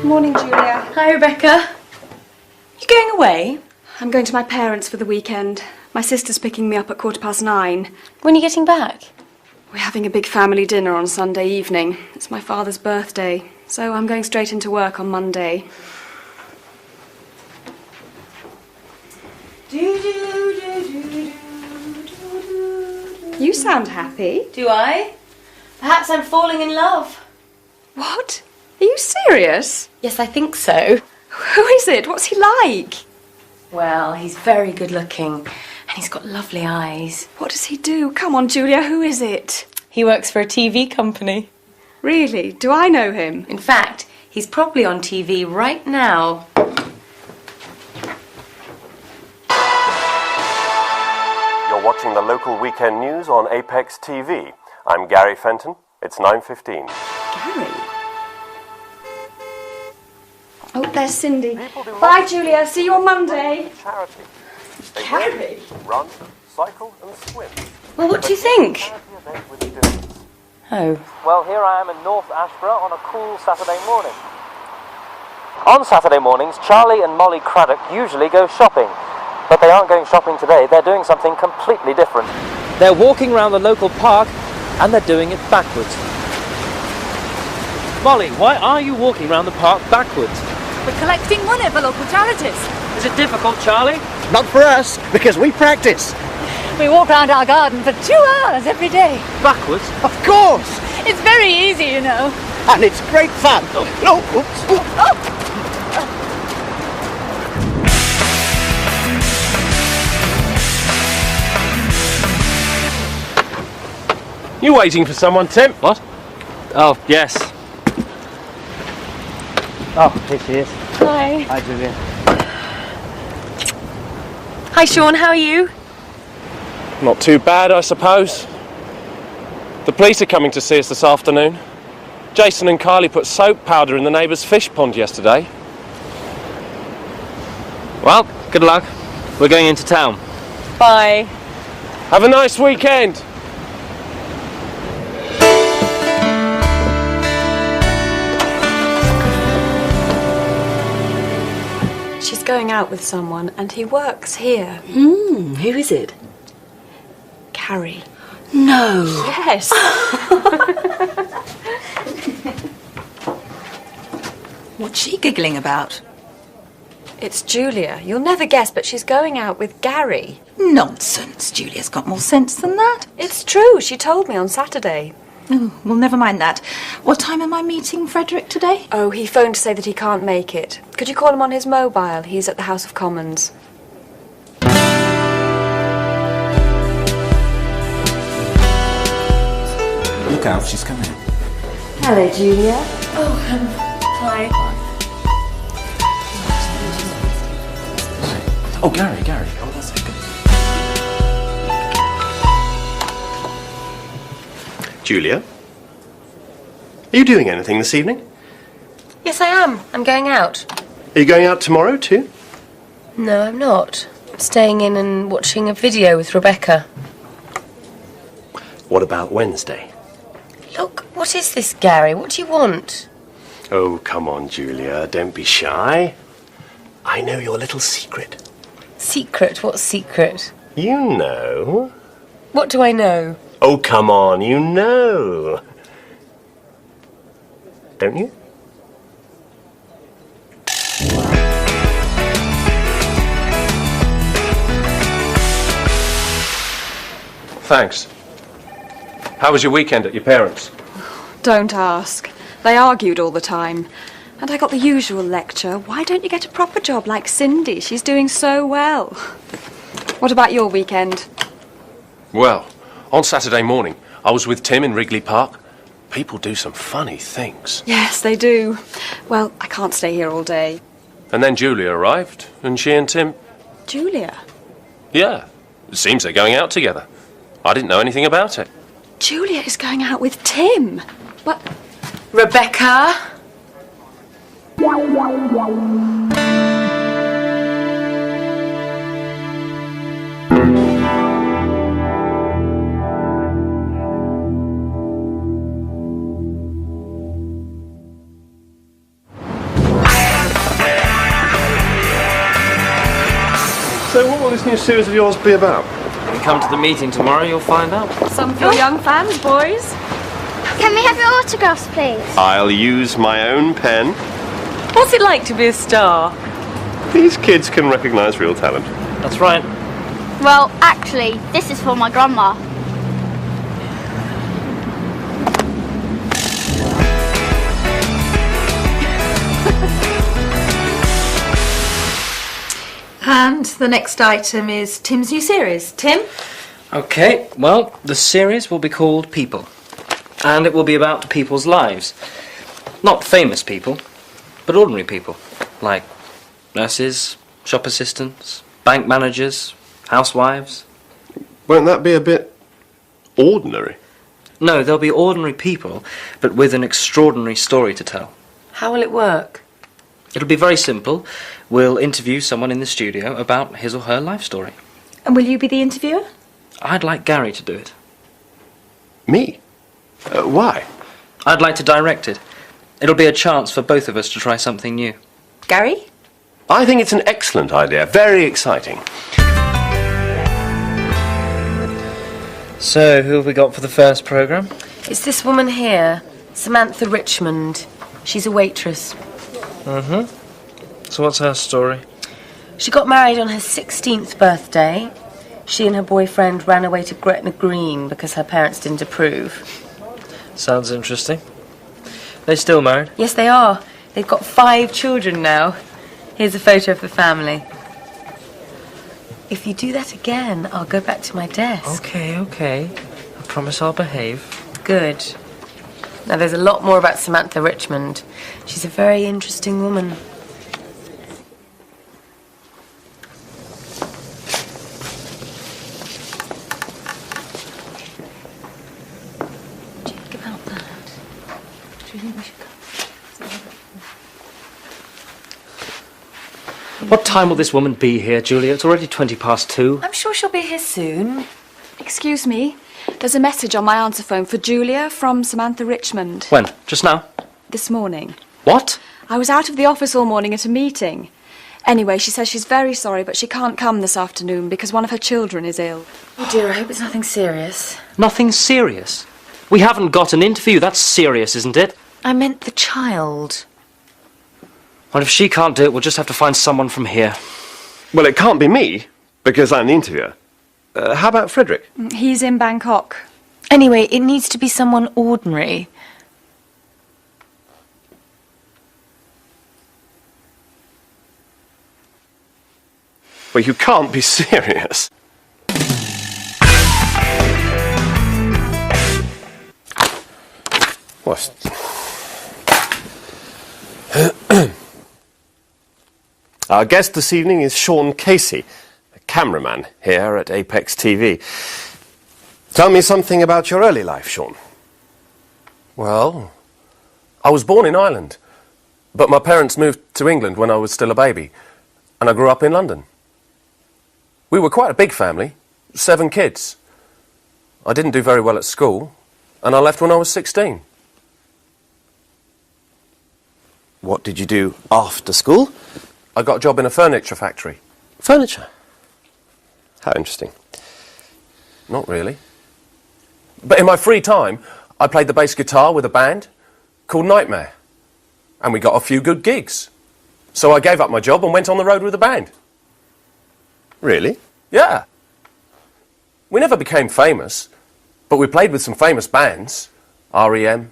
Morning, Julia. Hi, Rebecca. You going away? I'm going to my parents for the weekend. My sister's picking me up at 9:15. When are you getting back? We're having a big family dinner on Sunday evening. It's my father's birthday, so I'm going straight into work on Monday. You sound happy. Do I? Perhaps I'm falling in love. What? Are you serious? Yes, I think so. Who is it? What's he like? Well, he's very good looking, and he's got lovely eyes. What does he do? Come on, Julia, who is it? He works for a TV company. Really? Do I know him? In fact, he's probably on TV right now. You're watching the local weekend news on Apex TV. I'm Gary Fenton. It's 9:15. Gary? Oh, there's Cindy. Bye, Julia. See you on Monday. Charity. Gary? Run, cycle, and swim. Well, what do you think? Oh. Well, here I am in North Ashborough on a cool Saturday morning. On Saturday mornings, Charlie and Molly Craddock usually go shopping. But they aren't going shopping today, they're doing something completely different. They're walking around the local park, and they're doing it backwards. Molly, why are you walking around the park backwards? We're collecting money for local charities. Is it difficult, Charlie? Not for us, because we practice. We walk around our garden for 2 hours every day. Backwards? Of course! It's very easy, you know. And it's great fun. No, oops. You waiting for someone, Tim? What? Oh, yes. Oh, here she is. Hi. Hi, Julia. Hi, Sean. How are you? Not too bad, I suppose. The police are coming to see us this afternoon. Jason and Kylie put soap powder in the neighbour's fish pond yesterday. Well, good luck. We're going into town. Bye. Have a nice weekend. going out with someone, and he works here. Who is it? Carrie. No. Yes. What's she giggling about? It's Julia. You'll never guess, but she's going out with Gary. Nonsense. Julia's got more sense than that. It's true. She told me on Saturday. Oh, well, never mind that. What time am I meeting Frederick today? Oh, he phoned to say that he can't make it. Could you call him on his mobile? He's at the House of Commons. Look out, she's coming. Hello, Julia. Oh, hi. Oh, Gary. Oh, that's it. Julia? Are you doing anything this evening? Yes, I am. I'm going out. Are you going out tomorrow too? No, I'm not. I'm staying in and watching a video with Rebecca. What about Wednesday? Look, what is this, Gary? What do you want? Oh, come on, Julia. Don't be shy. I know your little secret. Secret? What secret? You know. What do I know? Oh, come on, you know. Don't you? Thanks. How was your weekend at your parents'? Don't ask. They argued all the time. And I got the usual lecture. Why don't you get a proper job like Cindy? She's doing so well. What about your weekend? Well, on Saturday morning, I was with Tim in Wrigley Park. People do some funny things. Yes, they do. Well, I can't stay here all day. And then Julia arrived, and she and Tim... Julia? Yeah, it seems they're going out together. I didn't know anything about it. Julia is going out with Tim. What? Rebecca? So what will this new series of yours be about? When you come to the meeting tomorrow, you'll find out. Some for your young fans, boys. Can we have your autographs, please? I'll use my own pen. What's it like to be a star? These kids can recognise real talent. That's right. Well, actually, this is for my grandma. And the next item is Tim's new series. Tim? Okay, well, the series will be called People. And it will be about people's lives. Not famous people, but ordinary people. Like nurses, shop assistants, bank managers, housewives. Won't that be a bit ordinary? No, they'll be ordinary people, but with an extraordinary story to tell. How will it work? It'll be very simple. We'll interview someone in the studio about his or her life story. And will you be the interviewer? I'd like Gary to do it. Me? Why? I'd like to direct it. It'll be a chance for both of us to try something new. Gary? I think it's an excellent idea. Very exciting. So, who have we got for the first programme? It's this woman here, Samantha Richmond. She's a waitress. So what's her story? She got married on her 16th birthday. She and her boyfriend ran away to Gretna Green because her parents didn't approve. Sounds interesting. They still married? Yes, they are. They've got 5 children now. Here's a photo of the family. If you do that again, I'll go back to my desk. Okay. I promise I'll behave. Good. Now, there's a lot more about Samantha Richmond. She's a very interesting woman. What time will this woman be here, Julia? It's already 2:20. I'm sure she'll be here soon. Excuse me. There's a message on my answer phone for Julia from Samantha Richmond. When? Just now? This morning. What? I was out of the office all morning at a meeting. Anyway, she says she's very sorry, but she can't come this afternoon because one of her children is ill. Oh dear, I hope it's nothing serious. Nothing serious? We haven't got an interview. That's serious, isn't it? I meant the child. Well, if she can't do it, we'll just have to find someone from here. Well, it can't be me, because I'm the interviewer. How about Frederick? He's in Bangkok. Anyway, it needs to be someone ordinary. Well, you can't be serious. What? Our guest this evening is Sean Casey, a cameraman here at Apex TV. Tell me something about your early life, Sean. Well, I was born in Ireland, but my parents moved to England when I was still a baby, and I grew up in London. We were quite a big family, 7 kids. I didn't do very well at school, and I left when I was 16. What did you do after school? I got a job in a furniture factory. Furniture? How interesting. Not really. But in my free time, I played the bass guitar with a band called Nightmare. And we got a few good gigs. So I gave up my job and went on the road with the band. Really? Yeah. We never became famous, but we played with some famous bands. R.E.M.,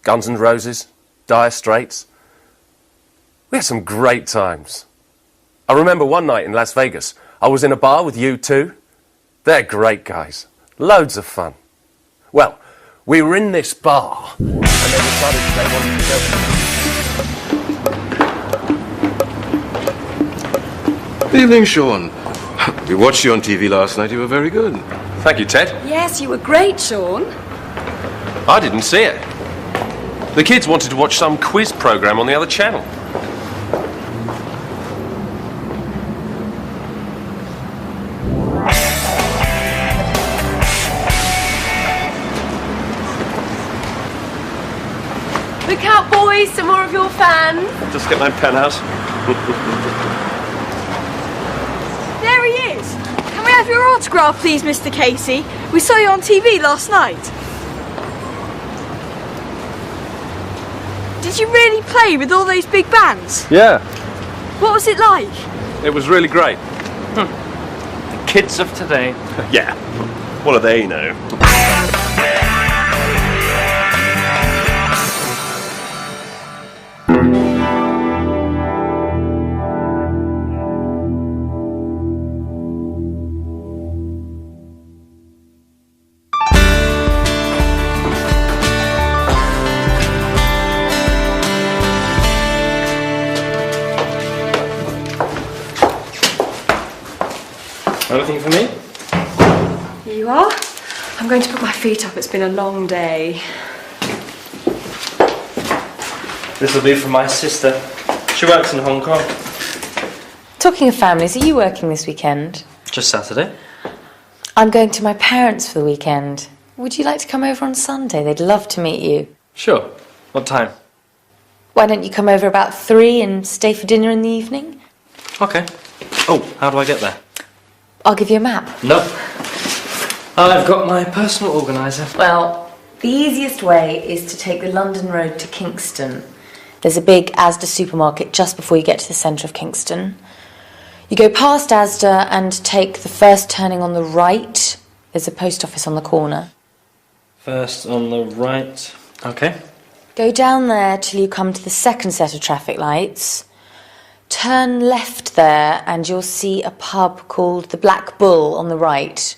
Guns N' Roses, Dire Straits. We had some great times. I remember one night in Las Vegas, I was in a bar with U2. They're great guys. Loads of fun. Well, we were in this bar, and they decided they wanted to go. Evening, Sean. We watched you on TV last night. You were very good. Thank you, Ted. Yes, you were great, Sean. I didn't see it. The kids wanted to watch some quiz program on the other channel. Look out, boys, some more of your fans. Just get my pen out. There he is. Can we have your autograph, please, Mr. Casey? We saw you on TV last night. Did you really play with all those big bands? Yeah, What was it like? it was really great. The kids of today. Yeah, what do they know? Anything for me? Here you are. I'm going to put my feet up. It's been a long day. This will be for my sister. She works in Hong Kong. Talking of families, are you working this weekend? Just Saturday. I'm going to my parents for the weekend. Would you like to come over on Sunday? They'd love to meet you. Sure. What time? Why don't you come over about 3 and stay for dinner in the evening? Okay. Oh, how do I get there? I'll give you a map. No. I've got my personal organiser. Well, the easiest way is to take the London Road to Kingston. There's a big Asda supermarket just before you get to the centre of Kingston. You go past Asda and take the first turning on the right. There's a post office on the corner. First on the right. Okay. Go down there till you come to the second set of traffic lights. Turn left there and you'll see a pub called the Black Bull on the right.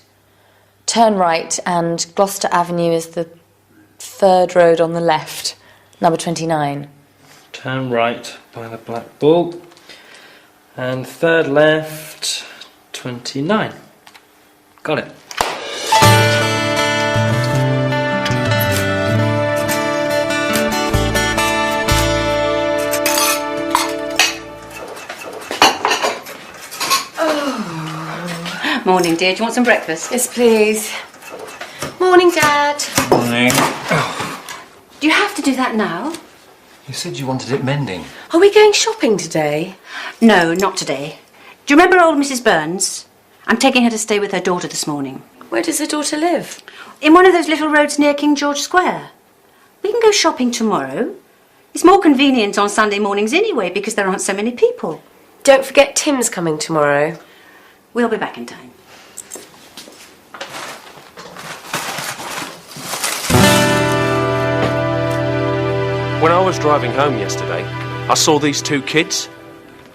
Turn right and Gloucester Avenue is the third road on the left, number 29. Turn right by the Black Bull. And third left, 29. Got it. Morning, dear. Do you want some breakfast? Yes, please. Morning, Dad. Morning. Do you have to do that now? You said you wanted it mending. Are we going shopping today? No, not today. Do you remember old Mrs. Burns? I'm taking her to stay with her daughter this morning. Where does her daughter live? In one of those little roads near King George Square. We can go shopping tomorrow. It's more convenient on Sunday mornings anyway because there aren't so many people. Don't forget Tim's coming tomorrow. We'll be back in time. When I was driving home yesterday, I saw these two kids.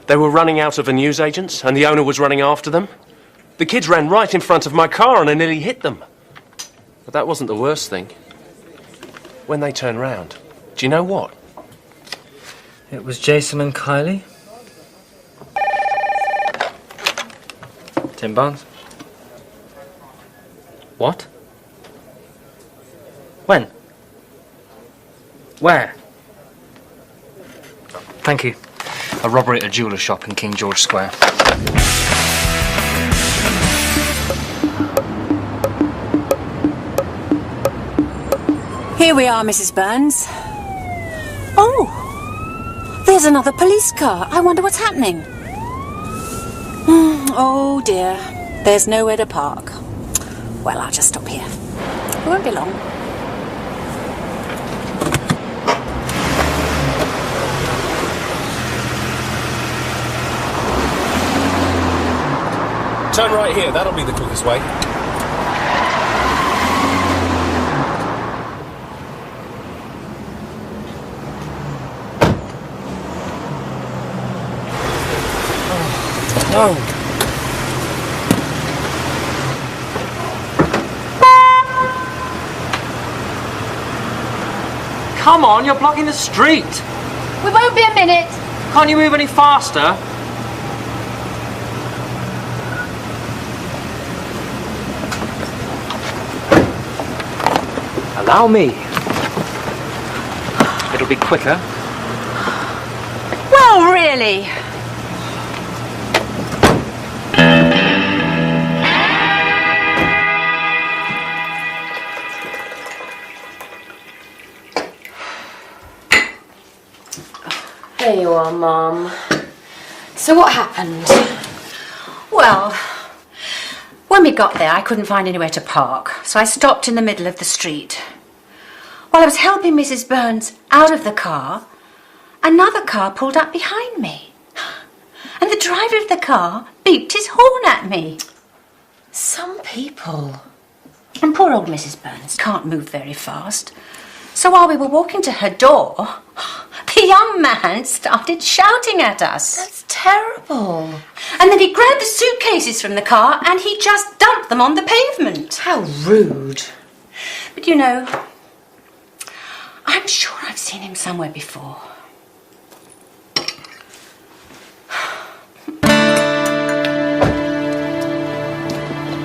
They were running out of a newsagent's and the owner was running after them. The kids ran right in front of my car and I nearly hit them. But that wasn't the worst thing. When they turned round, do you know what? It was Jason and Kylie. Tim Barnes. What? When? Where? Thank you. A robbery at a jeweller's shop in King George Square. Here we are, Mrs. Burns. Oh, there's another police car. I wonder what's happening. Oh dear, there's nowhere to park. Well, I'll just stop here. It won't be long. Turn right here, that'll be the quickest way. No. Come on, you're blocking the street. We won't be a minute. Can't you move any faster? Allow me. It'll be quicker. Well, really? There you are, Mum. So what happened? Well, when we got there, I couldn't find anywhere to park, so I stopped in the middle of the street. While I was helping Mrs. Burns out of the car, another car pulled up behind me. And the driver of the car beeped his horn at me. Some people. And poor old Mrs. Burns can't move very fast. So while we were walking to her door, the young man started shouting at us. That's terrible. And then he grabbed the suitcases from the car and he just dumped them on the pavement. How rude. But you know, I'm sure I've seen him somewhere before.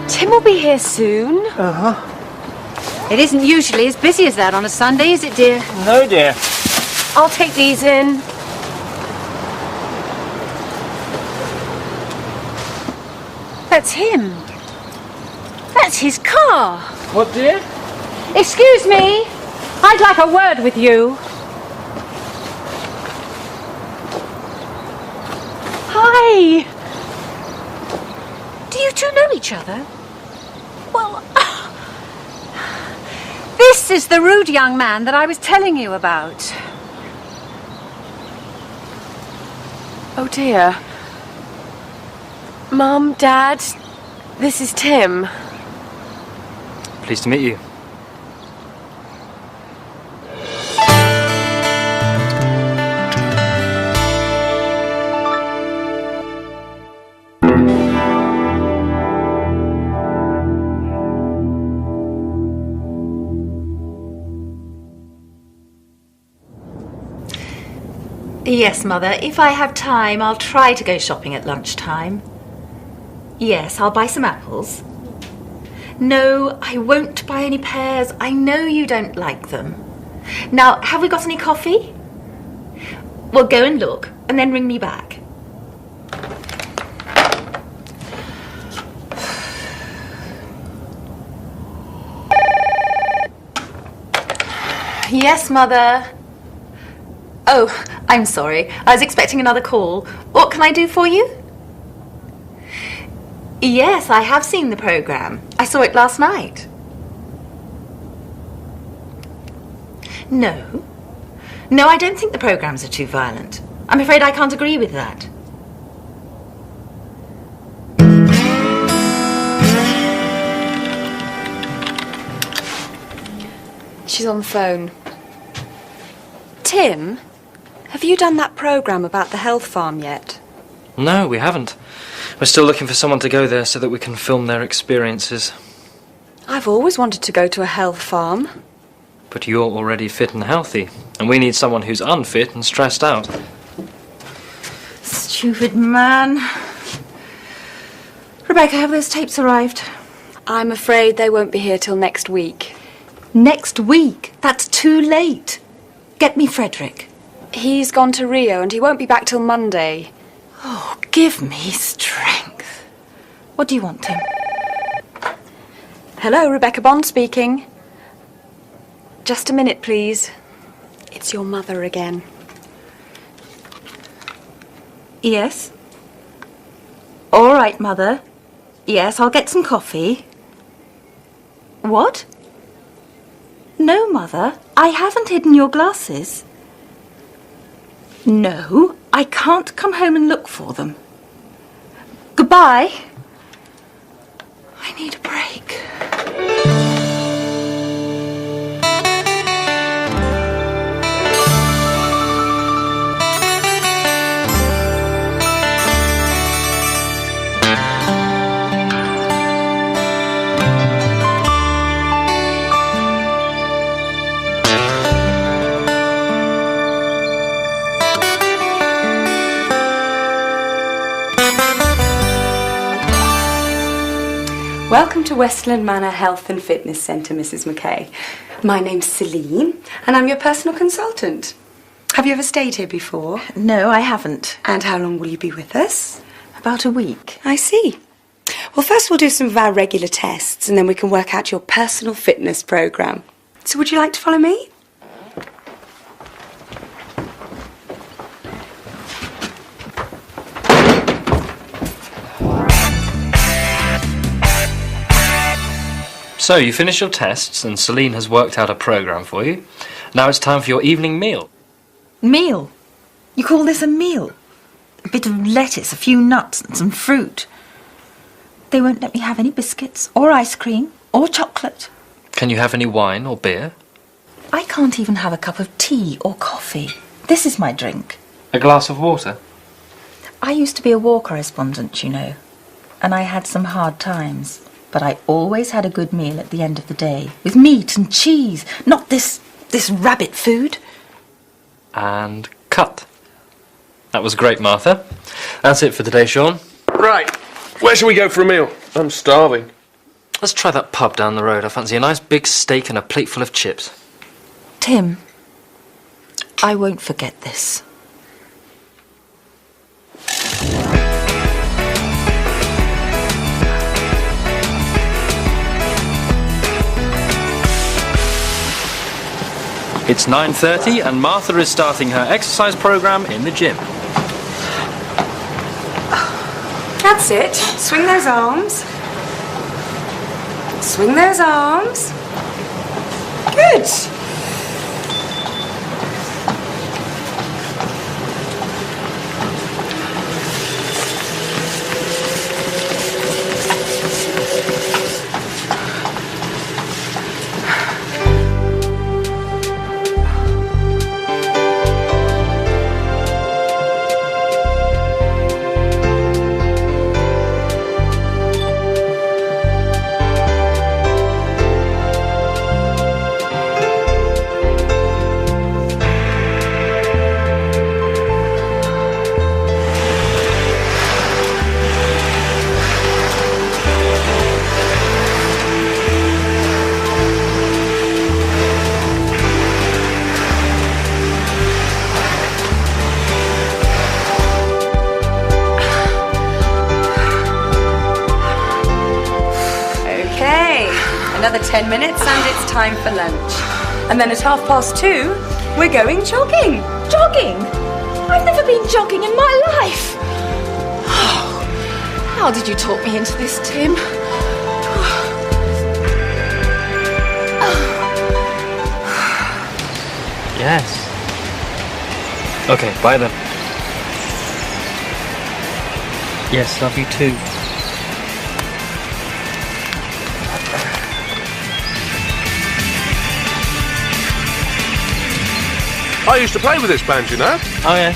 Tim will be here soon. Uh-huh. It isn't usually as busy as that on a Sunday, is it, dear? No, dear. I'll take these in. That's him. That's his car. What, dear? Excuse me. I'd like a word with you. Hi. Do you two know each other? Well, this is the rude young man that I was telling you about. Oh dear. Mum, Dad, this is Tim. Pleased to meet you. Yes, Mother. If I have time, I'll try to go shopping at lunchtime. Yes, I'll buy some apples. No, I won't buy any pears. I know you don't like them. Now, have we got any coffee? Well, go and look, and then ring me back. Yes, Mother. Oh, I'm sorry. I was expecting another call. What can I do for you? Yes, I have seen the programme. I saw it last night. No. No, I don't think the programmes are too violent. I'm afraid I can't agree with that. She's on the phone. Tim, have you done that programme about the health farm yet? No, we haven't. We're still looking for someone to go there so that we can film their experiences. I've always wanted to go to a health farm. But you're already fit and healthy, and we need someone who's unfit and stressed out. Stupid man. Rebecca, have those tapes arrived? I'm afraid they won't be here till next week. Next week? That's too late. Get me Frederick. He's gone to Rio and he won't be back till Monday. Oh, give me strength. What do you want, Tim? Hello, Rebecca Bond speaking. Just a minute, please. It's your mother again. Yes? All right, Mother. Yes, I'll get some coffee. What? No, Mother. I haven't hidden your glasses. No, I can't come home and look for them. Goodbye. I need a break. Welcome to Westland Manor Health and Fitness Centre, Mrs. McKay. My name's Celine, and I'm your personal consultant. Have you ever stayed here before? No, I haven't. And how long will you be with us? About a week. I see. Well, first we'll do some of our regular tests, and then we can work out your personal fitness programme. So would you like to follow me? So, you finished your tests and Celine has worked out a programme for you. Now it's time for your evening meal. Meal? You call this a meal? A bit of lettuce, a few nuts and some fruit. They won't let me have any biscuits or ice cream or chocolate. Can you have any wine or beer? I can't even have a cup of tea or coffee. This is my drink. A glass of water? I used to be a war correspondent, you know, and I had some hard times. But I always had a good meal at the end of the day, with meat and cheese, not this rabbit food. And cut. That was great, Martha. That's it for today, Sean. Right, where shall we go for a meal? I'm starving. Let's try that pub down the road. I fancy a nice big steak and a plate full of chips. Tim, I won't forget this. It's 9:30 and Martha is starting her exercise programme in the gym. That's it. Swing those arms. Swing those arms. Good. Another 10 minutes and it's time for lunch. And then at 2:30, we're going jogging. Jogging? I've never been jogging in my life. How did you talk me into this, Tim? Yes. Okay, bye then. Yes, love you too. I used to play with this band, you know. Oh, yeah.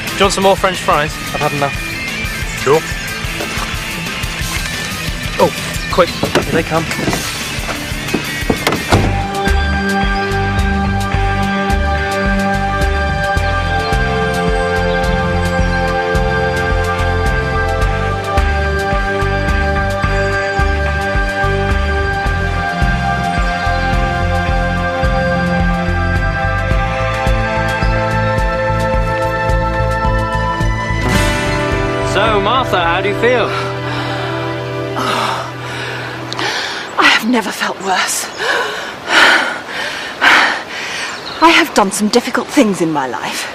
Do you want some more French fries? I've had enough. Sure. Oh, quick. Here they come. So, Martha, how do you feel? I have never felt worse. I have done some difficult things in my life.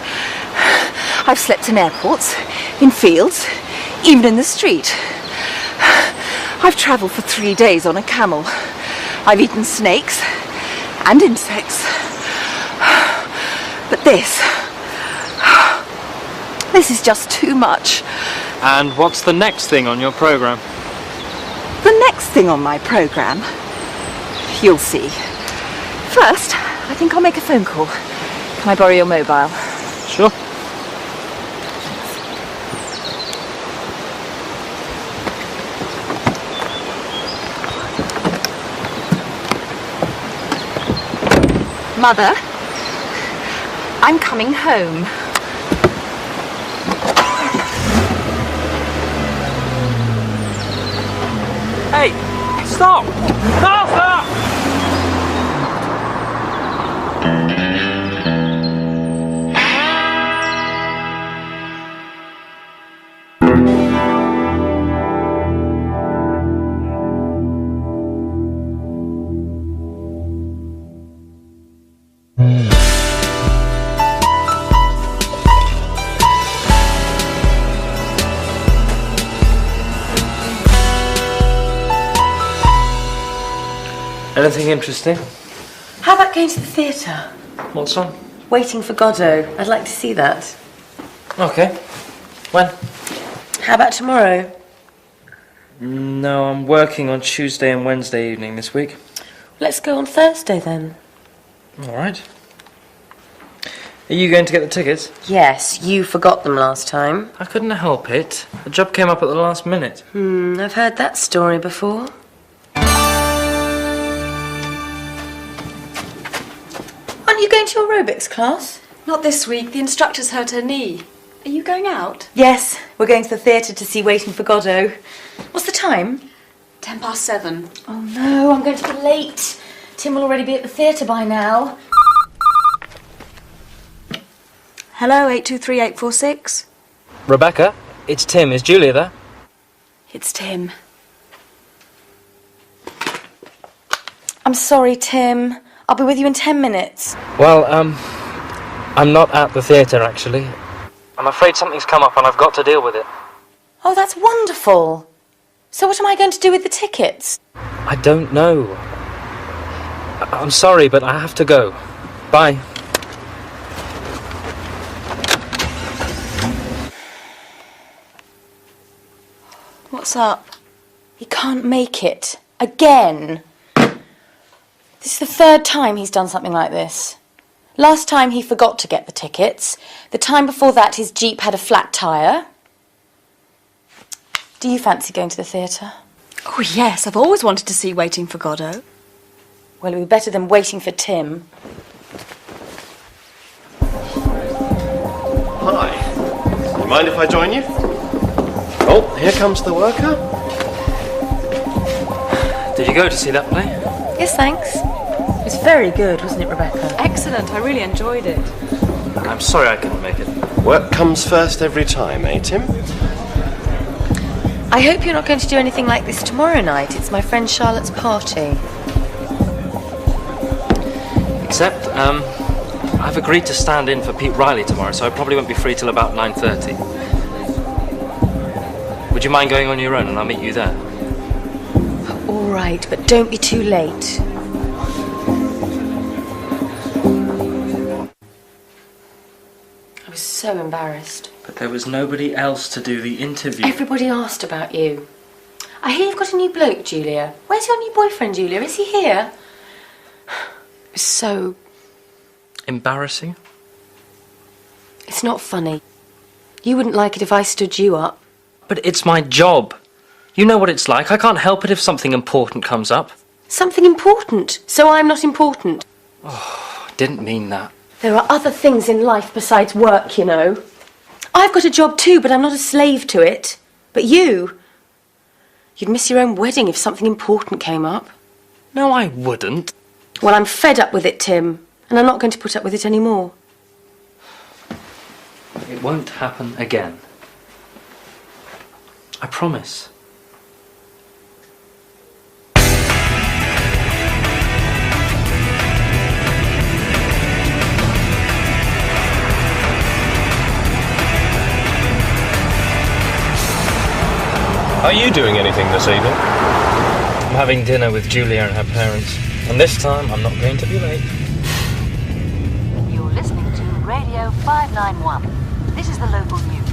I've slept in airports, in fields, even in the street. I've travelled for 3 days on a camel. I've eaten snakes and insects. But this is just too much. And what's the next thing on your programme? The next thing on my programme? You'll see. First, I think I'll make a phone call. Can I borrow your mobile? Sure. Mother, I'm coming home. Hey, stop! Martha! Anything interesting? How about going to the theatre? What's on? Waiting for Godot. I'd like to see that. Okay. When? How about tomorrow? No, I'm working on Tuesday and Wednesday evening this week. Let's go on Thursday then. All right. Are you going to get the tickets? Yes, you forgot them last time. I couldn't help it. The job came up at the last minute. I've heard that story before. Aren't you going to your aerobics class? Not this week. The instructor's hurt her knee. Are you going out? Yes, we're going to the theatre to see Waiting for Godot. What's the time? 7:10. Oh no, I'm going to be late. Tim will already be at the theatre by now. Hello, 823846. Rebecca, it's Tim. Is Julia there? It's Tim. I'm sorry, Tim. I'll be with you in 10 minutes. Well, I'm not at the theatre, actually. I'm afraid something's come up and I've got to deal with it. Oh, that's wonderful. So what am I going to do with the tickets? I don't know. I'm sorry, but I have to go. Bye. What's up? He can't make it. Again. This is the third time he's done something like this. Last time he forgot to get the tickets. The time before that his Jeep had a flat tyre. Do you fancy going to the theatre? Oh, yes, I've always wanted to see Waiting for Godot. Well, it'll be better than waiting for Tim. Hi. You mind if I join you? Oh, here comes the worker. Did you go to see that play? Yes, thanks. It was very good, wasn't it, Rebecca? Excellent. I really enjoyed it. I'm sorry I couldn't make it. Work comes first every time, eh, Tim? I hope you're not going to do anything like this tomorrow night. It's my friend Charlotte's party. Except, I've agreed to stand in for Pete Riley tomorrow, so I probably won't be free till about 9:30. Would you mind going on your own and I'll meet you there? All right, but don't be too late. I was so embarrassed. But there was nobody else to do the interview. Everybody asked about you. I hear you've got a new bloke, Julia. Where's your new boyfriend, Julia? Is he here? It was so... Embarrassing? It's not funny. You wouldn't like it if I stood you up. But it's my job. You know what it's like. I can't help it if something important comes up. Something important? So I'm not important? Oh, I didn't mean that. There are other things in life besides work, you know. I've got a job too, but I'm not a slave to it. But you... You'd miss your own wedding if something important came up. No, I wouldn't. Well, I'm fed up with it, Tim. And I'm not going to put up with it anymore. It won't happen again. I promise. Are you doing anything this evening? I'm having dinner with Julia and her parents. And this time, I'm not going to be late. You're listening to Radio 591. This is the local news.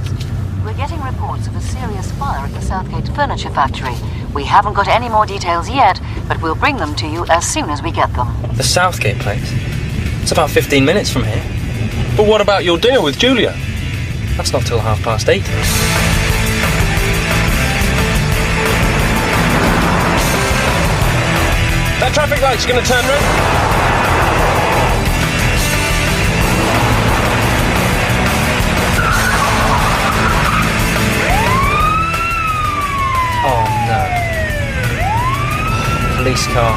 We're getting reports of a serious fire at the Southgate Furniture Factory. We haven't got any more details yet, but we'll bring them to you as soon as we get them. The Southgate place? It's about 15 minutes from here. But what about your dinner with Julia? That's not till 8:30. That traffic light's going to turn red. Oh no. Police car.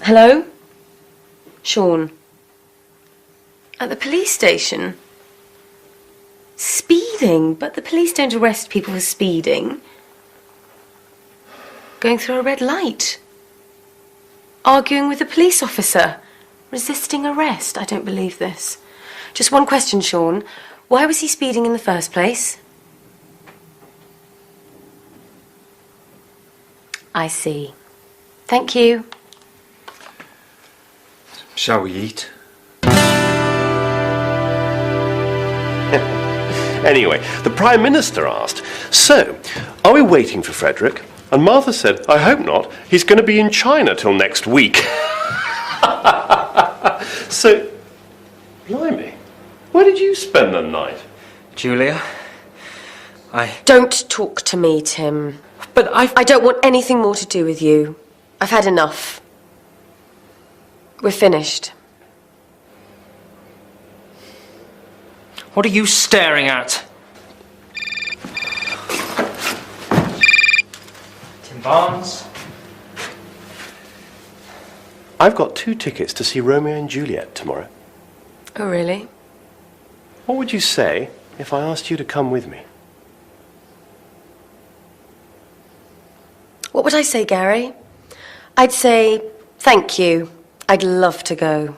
Hello? Sean. At the police station? Speeding? But the police don't arrest people for speeding. Going through a red light. Arguing with a police officer. Resisting arrest. I don't believe this. Just one question, Sean. Why was he speeding in the first place? I see. Thank you. Shall we eat? Anyway, the Prime Minister asked, so, are we waiting for Frederick? And Martha said, I hope not. He's going to be in China till next week. So, blimey, where did you spend the night? Julia, Don't talk to me, Tim. But I don't want anything more to do with you. I've had enough. We're finished. What are you staring at? Tim Barnes? I've got 2 tickets to see Romeo and Juliet tomorrow. Oh, really? What would you say if I asked you to come with me? What would I say, Gary? I'd say, thank you. I'd love to go.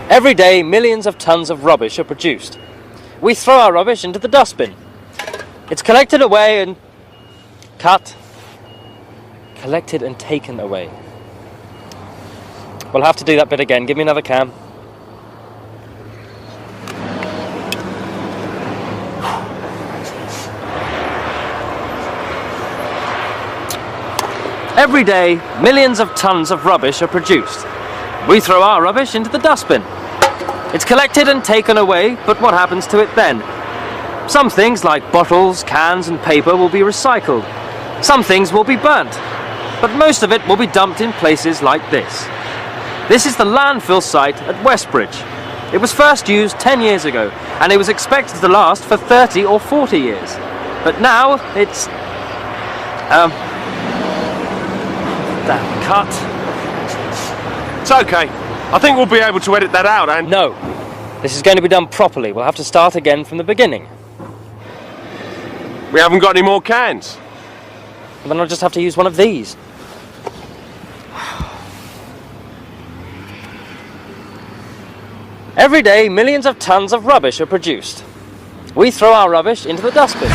Every day, millions of tons of rubbish are produced. We throw our rubbish into the dustbin. It's collected away and cut, collected and taken away. We'll have to do that bit again. Give me another can. Every day, millions of tons of rubbish are produced. We throw our rubbish into the dustbin. It's collected and taken away, but what happens to it then? Some things like bottles, cans and paper will be recycled. Some things will be burnt. But most of it will be dumped in places like this. This is the landfill site at Westbridge. It was first used 10 years ago, and it was expected to last for 30 or 40 years. But now it's... that cut. It's okay. I think we'll be able to edit that out, and... No. This is going to be done properly. We'll have to start again from the beginning. We haven't got any more cans. Well, then I'll just have to use one of these. Every day, millions of tons of rubbish are produced. We throw our rubbish into the dustbin.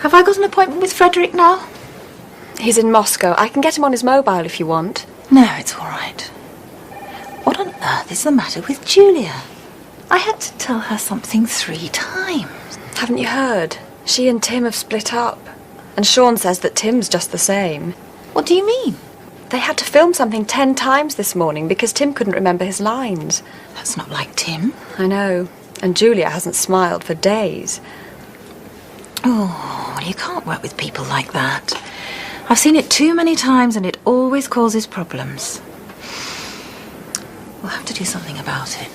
Have I got an appointment with Frederick now? He's in Moscow. I can get him on his mobile if you want. No, it's all right. What on earth is the matter with Julia? I had to tell her something 3 times. Haven't you heard? She and Tim have split up. And Sean says that Tim's just the same. What do you mean? They had to film something 10 times this morning because Tim couldn't remember his lines. That's not like Tim. I know. And Julia hasn't smiled for days. Oh, well, you can't work with people like that. I've seen it too many times and it always causes problems. We'll have to do something about it.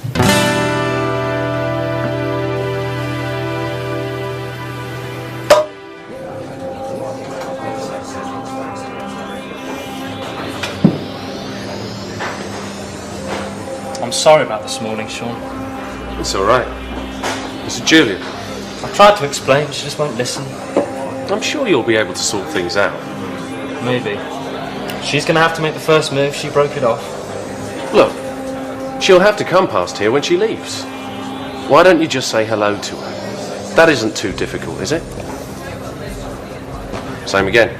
I'm sorry about this morning, Sean. It's all right. It's Julia. I tried to explain, she just won't listen. I'm sure you'll be able to sort things out. Maybe. She's going to have to make the first move. She broke it off. Look, she'll have to come past here when she leaves. Why don't you just say hello to her? That isn't too difficult, is it? Same again.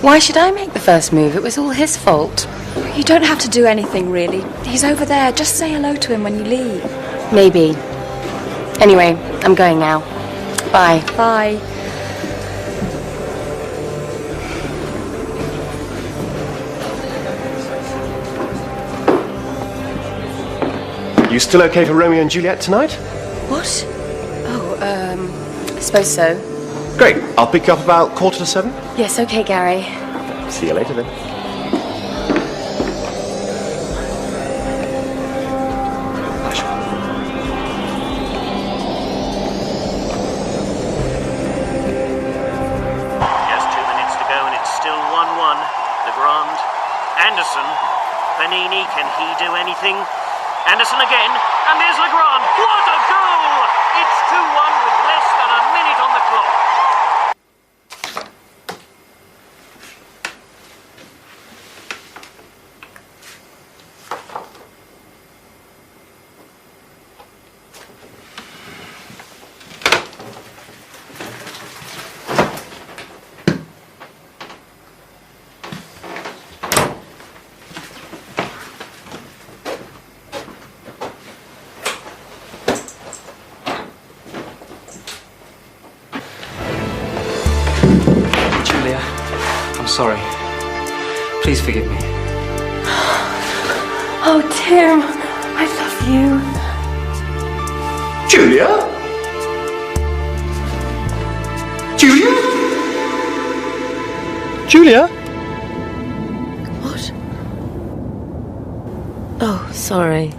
Why should I make the first move? It was all his fault. You don't have to do anything, really. He's over there. Just say hello to him when you leave. Maybe. Anyway, I'm going now. Bye. Bye. You still okay for Romeo and Juliet tonight? What? Oh, I suppose so. Great. I'll pick you up about 6:45. Yes, okay, Gary. See you later then. Just 2 minutes to go and it's still 1-1. Legrand. Anderson. Panini, can he do anything? Anderson again. And there's Legrand. What a goal! It's 2-1 with less than a minute on the clock. Sorry. Please forgive me. Oh, Tim, I love you. Julia? Julia? Julia? What? Oh, sorry.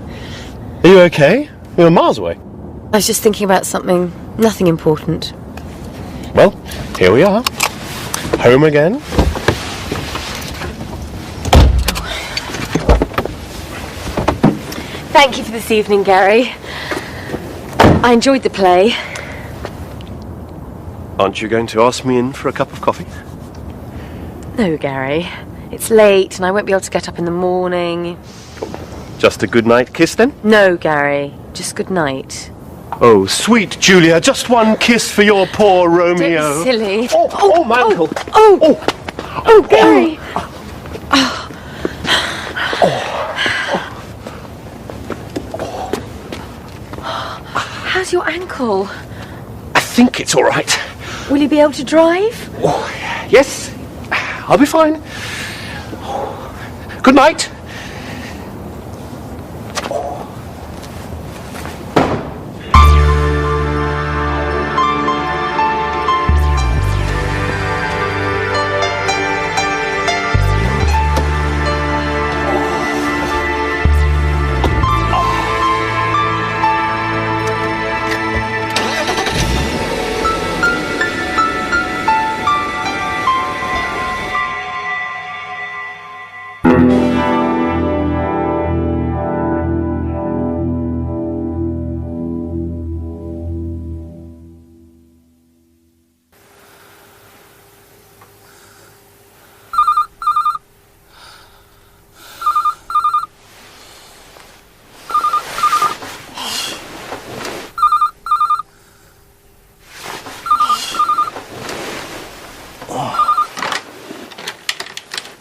Are you okay? You were miles away. I was just thinking about something, nothing important. Well, here we are. Home again. Thank you for this evening, Gary. I enjoyed the play. Aren't you going to ask me in for a cup of coffee? No, Gary. It's late and I won't be able to get up in the morning. Just a good night kiss then? No, Gary. Just good night. Oh, sweet Julia, just one kiss for your poor Romeo. Don't be silly. Oh, my ankle. Oh, Gary. How's your ankle? I think it's all right. Will you be able to drive? Yes, I'll be fine. Good night.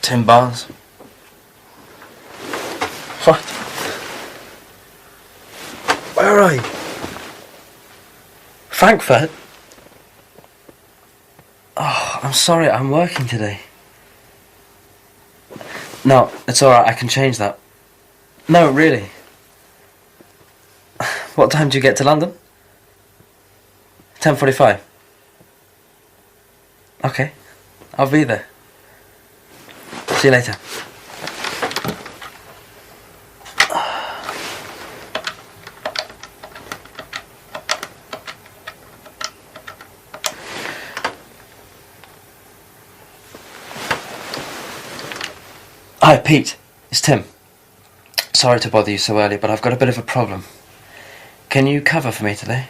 Tim Barnes. What? Where are you? Frankfurt? Oh, I'm sorry, I'm working today. No, it's alright, I can change that. No, really. What time do you get to London? 10:45. Okay, I'll be there. See you later. Hi, Pete. It's Tim. Sorry to bother you so early, but I've got a bit of a problem. Can you cover for me today?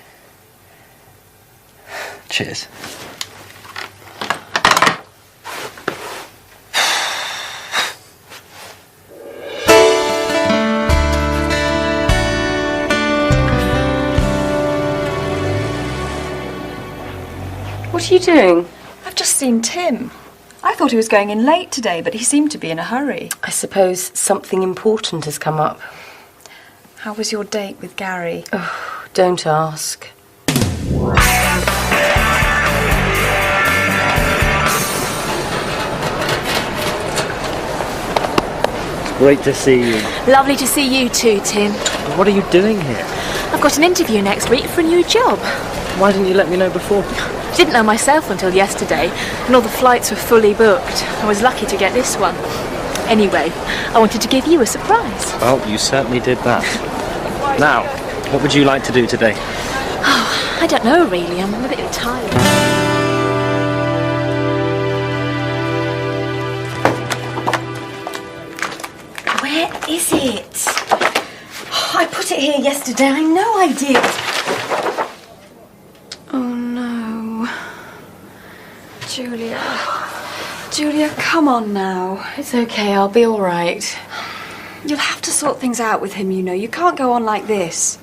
Cheers. What are you doing? I've just seen Tim. I thought he was going in late today, but he seemed to be in a hurry. I suppose something important has come up. How was your date with Gary? Oh, don't ask. Great to see you. Lovely to see you too, Tim. What are you doing here? I've got an interview next week for a new job. Why didn't you let me know before? Didn't know myself until yesterday, and all the flights were fully booked. I was lucky to get this one. Anyway, I wanted to give you a surprise. Well, you certainly did that. Now, what would you like to do today? Oh, I don't know really. I'm a bit tired. Where is it? Oh, I put it here yesterday. I know I did. Oh no. Julia. Julia, come on now. It's okay, I'll be all right. You'll have to sort things out with him, you know. You can't go on like this.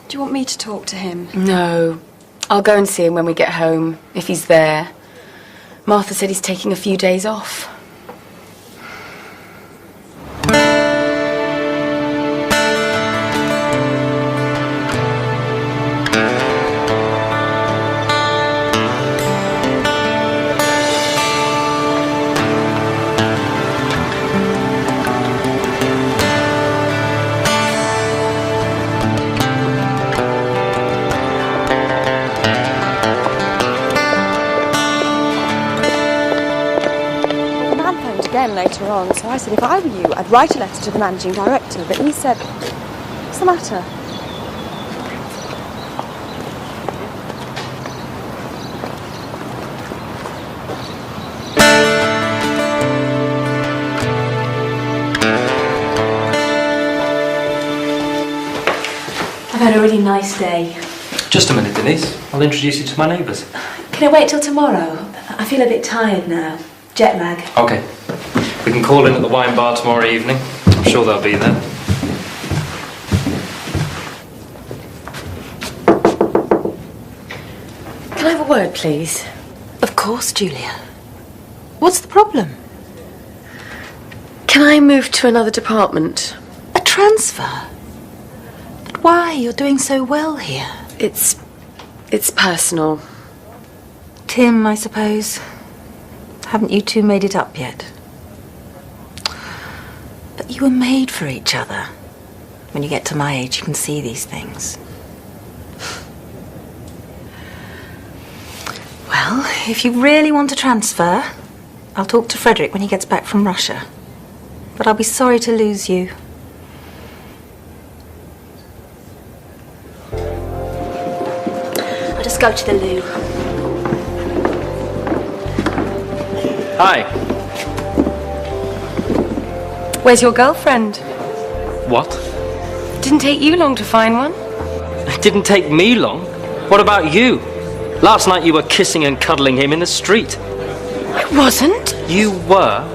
Do you want me to talk to him? No. I'll go and see him when we get home, if he's there. Martha said he's taking a few days off. Later on, so I said if I were you, I'd write a letter to the managing director, but he said, what's the matter? I've had a really nice day. Just a minute, Denise. I'll introduce you to my neighbours. Can I wait till tomorrow? I feel a bit tired now. Jet lag. Okay. We can call in at the wine bar tomorrow evening. I'm sure they'll be there. minute, please? Of course, Julia. What's the problem? Can I move to another department? A transfer? But why? You're doing so well here. It's personal. Tim, I suppose. Haven't you two made it up yet? But you were made for each other. When you get to my age, you can see these things. Well, if you really want to transfer, I'll talk to Frederick when he gets back from Russia. But I'll be sorry to lose you. I'll just go to the loo. Hi. Where's your girlfriend? What? Didn't take you long to find one. It didn't take me long. What about you? Last night you were kissing and cuddling him in the street. I wasn't. You were.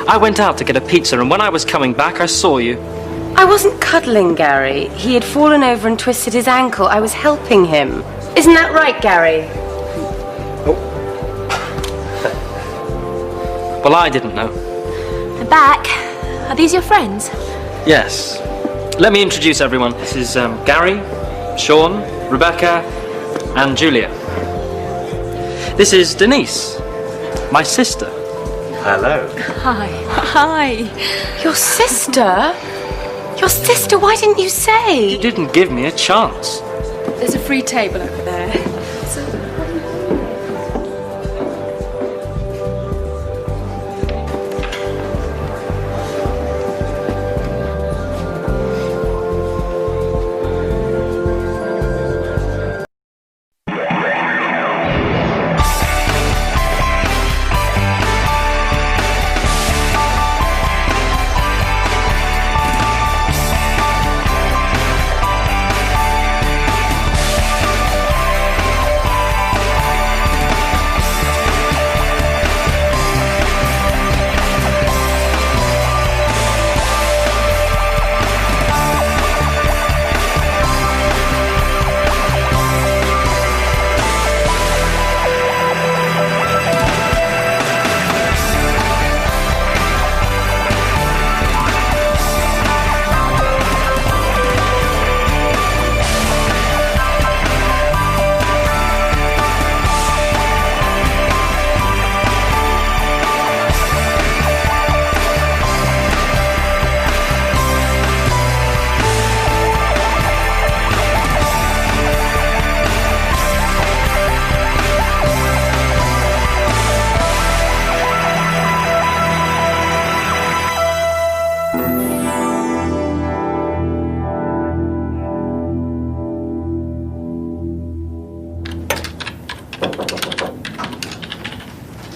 I went out to get a pizza, and when I was coming back, I saw you. I wasn't cuddling Gary. He had fallen over and twisted his ankle. I was helping him. Isn't that right, Gary? Well, I didn't know. I'm back. Are these your friends? Yes. Let me introduce everyone. This is Gary, Sean, Rebecca, and Julia. This is Denise, my sister. Hello. Hi. Hi. Your sister? Your sister? Why didn't you say? You didn't give me a chance. There's a free table over there.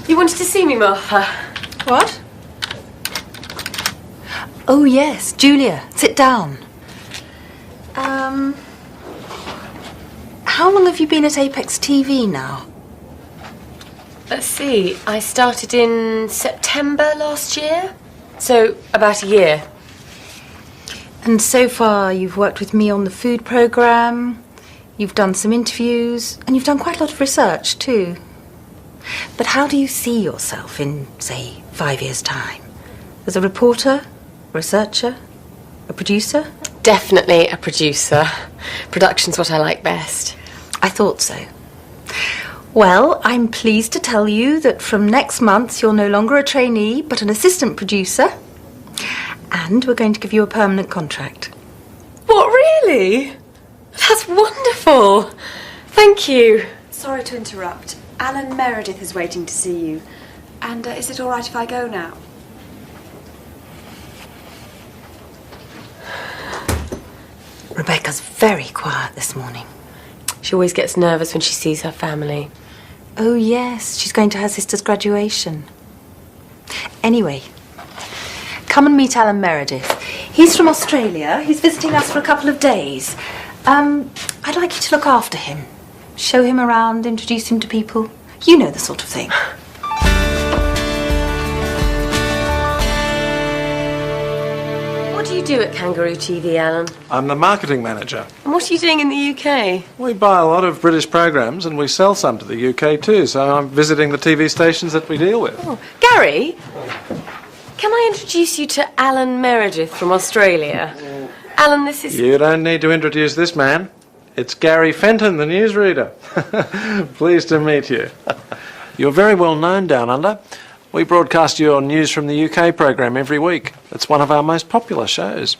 You wanted to see me, Martha? What? Oh, yes. Julia, sit down. How long have you been at Apex TV now? Let's see. I started in September last year. So, about a year. And so far, you've worked with me on the food programme, you've done some interviews, and you've done quite a lot of research, too. But how do you see yourself in, say, 5 years' time? As a reporter, researcher, a producer? Definitely a producer. Production's what I like best. I thought so. Well, I'm pleased to tell you that from next month you're no longer a trainee, but an assistant producer. And we're going to give you a permanent contract. What, really? That's wonderful. Thank you. Sorry to interrupt. Alan Meredith is waiting to see you. And is it all right if I go now? Rebecca's very quiet this morning. She always gets nervous when she sees her family. Oh, yes, she's going to her sister's graduation. Anyway, come and meet Alan Meredith. He's from Australia. He's visiting us for a couple of days. I'd like you to look after him. Show him around, introduce him to people. You know the sort of thing. What What do you do at Kangaroo TV, Alan? I'm the marketing manager. And what are you doing in the UK? We buy a lot of British programs and we sell some to the UK too, so I'm visiting the TV stations that we deal with. Oh, Gary, can I introduce you to Alan Meredith from Australia? Alan, this is... You don't need to introduce this man. It's Gary Fenton, the newsreader. Pleased to meet you. You're very well known down under. We broadcast your News from the UK programme every week. It's one of our most popular shows.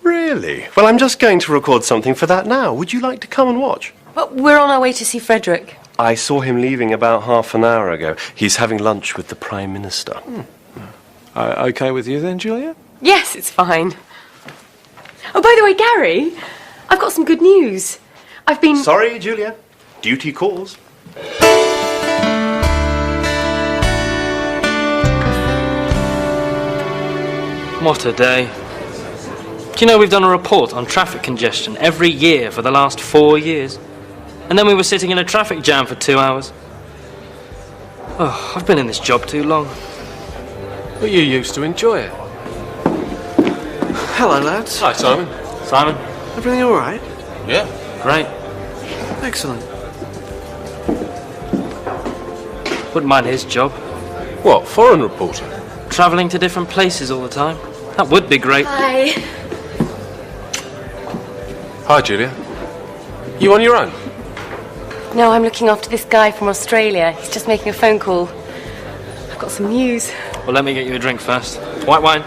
Really? Well, I'm just going to record something for that now. Would you like to come and watch? Well, we're on our way to see Frederick. I saw him leaving about half an hour ago. He's having lunch with the Prime Minister. OK with you then, Julia? Yes, it's fine. Oh, by the way, Gary, I've got some good news. I've been... Sorry, Julia. Duty calls. What a day. Do you know we've done a report on traffic congestion every year for the last 4 years? And then we were sitting in a traffic jam for 2 hours. Oh, I've been in this job too long. But you used to enjoy it. Hello, lads. Hi, Simon. Simon. Everything all right? Yeah. Great. Excellent. Wouldn't mind his job. What, foreign reporter? Travelling to different places all the time. That would be great. Hi. Hi, Julia. You on your own? No, I'm looking after this guy from Australia. He's just making a phone call. I've got some news. Well, let me get you a drink first. White wine.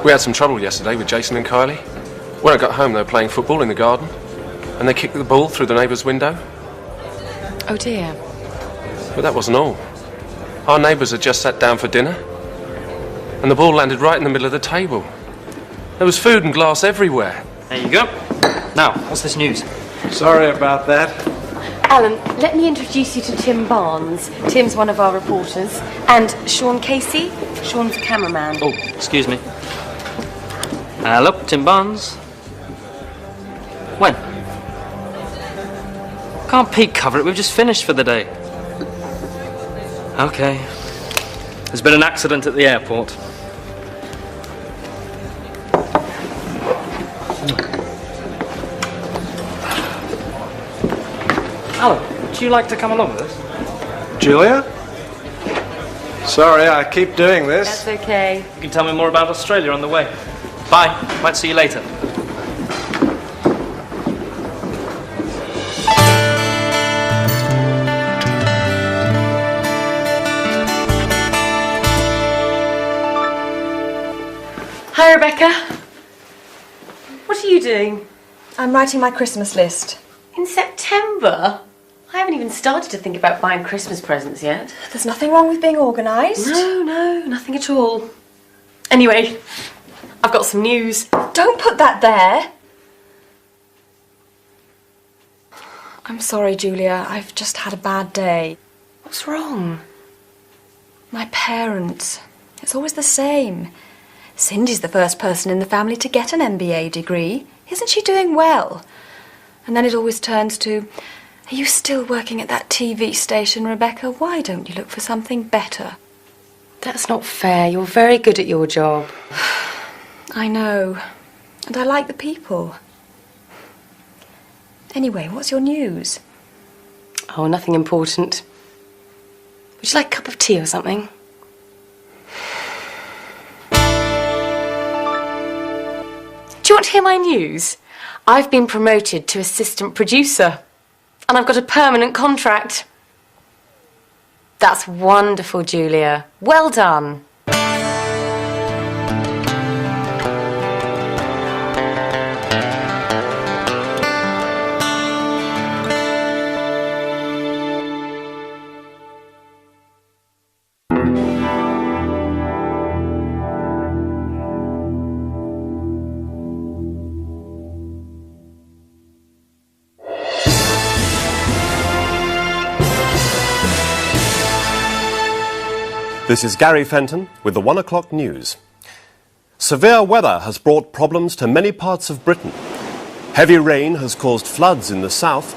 We had some trouble yesterday with Jason and Kylie. When I got home, they were playing football in the garden, and they kicked the ball through the neighbour's window. Oh, dear. But that wasn't all. Our neighbours had just sat down for dinner, and the ball landed right in the middle of the table. There was food and glass everywhere. There you go. Now, what's this news? Sorry about that. Alan, let me introduce you to Tim Barnes. Tim's one of our reporters. And Sean Casey. Sean's the cameraman. Oh, excuse me. Hello, Tim Barnes. When? Can't peek cover it, we've just finished for the day. Okay. There's been an accident at the airport. Alan, would you like to come along with us? Julia? Sorry, I keep doing this. That's okay. You can tell me more about Australia on the way. Bye. Might see you later. Hi, Rebecca. What are you doing? I'm writing my Christmas list. In September? I haven't even started to think about buying Christmas presents yet. There's nothing wrong with being organised. No, nothing at all. Anyway, I've got some news. Don't put that there. I'm sorry, Julia. I've just had a bad day. What's wrong? My parents. It's always the same. Cindy's the first person in the family to get an MBA degree. Isn't she doing well? And then it always turns to, are you still working at that TV station, Rebecca? Why don't you look for something better? That's not fair. You're very good at your job. I know. And I like the people. Anyway, what's your news? Oh, nothing important. Would you like a cup of tea or something? Do you want to hear my news? I've been promoted to assistant producer. And I've got a permanent contract. That's wonderful, Julia. Well done. This is Gary Fenton with the 1 o'clock news. Severe weather has brought problems to many parts of Britain. Heavy rain has caused floods in the south.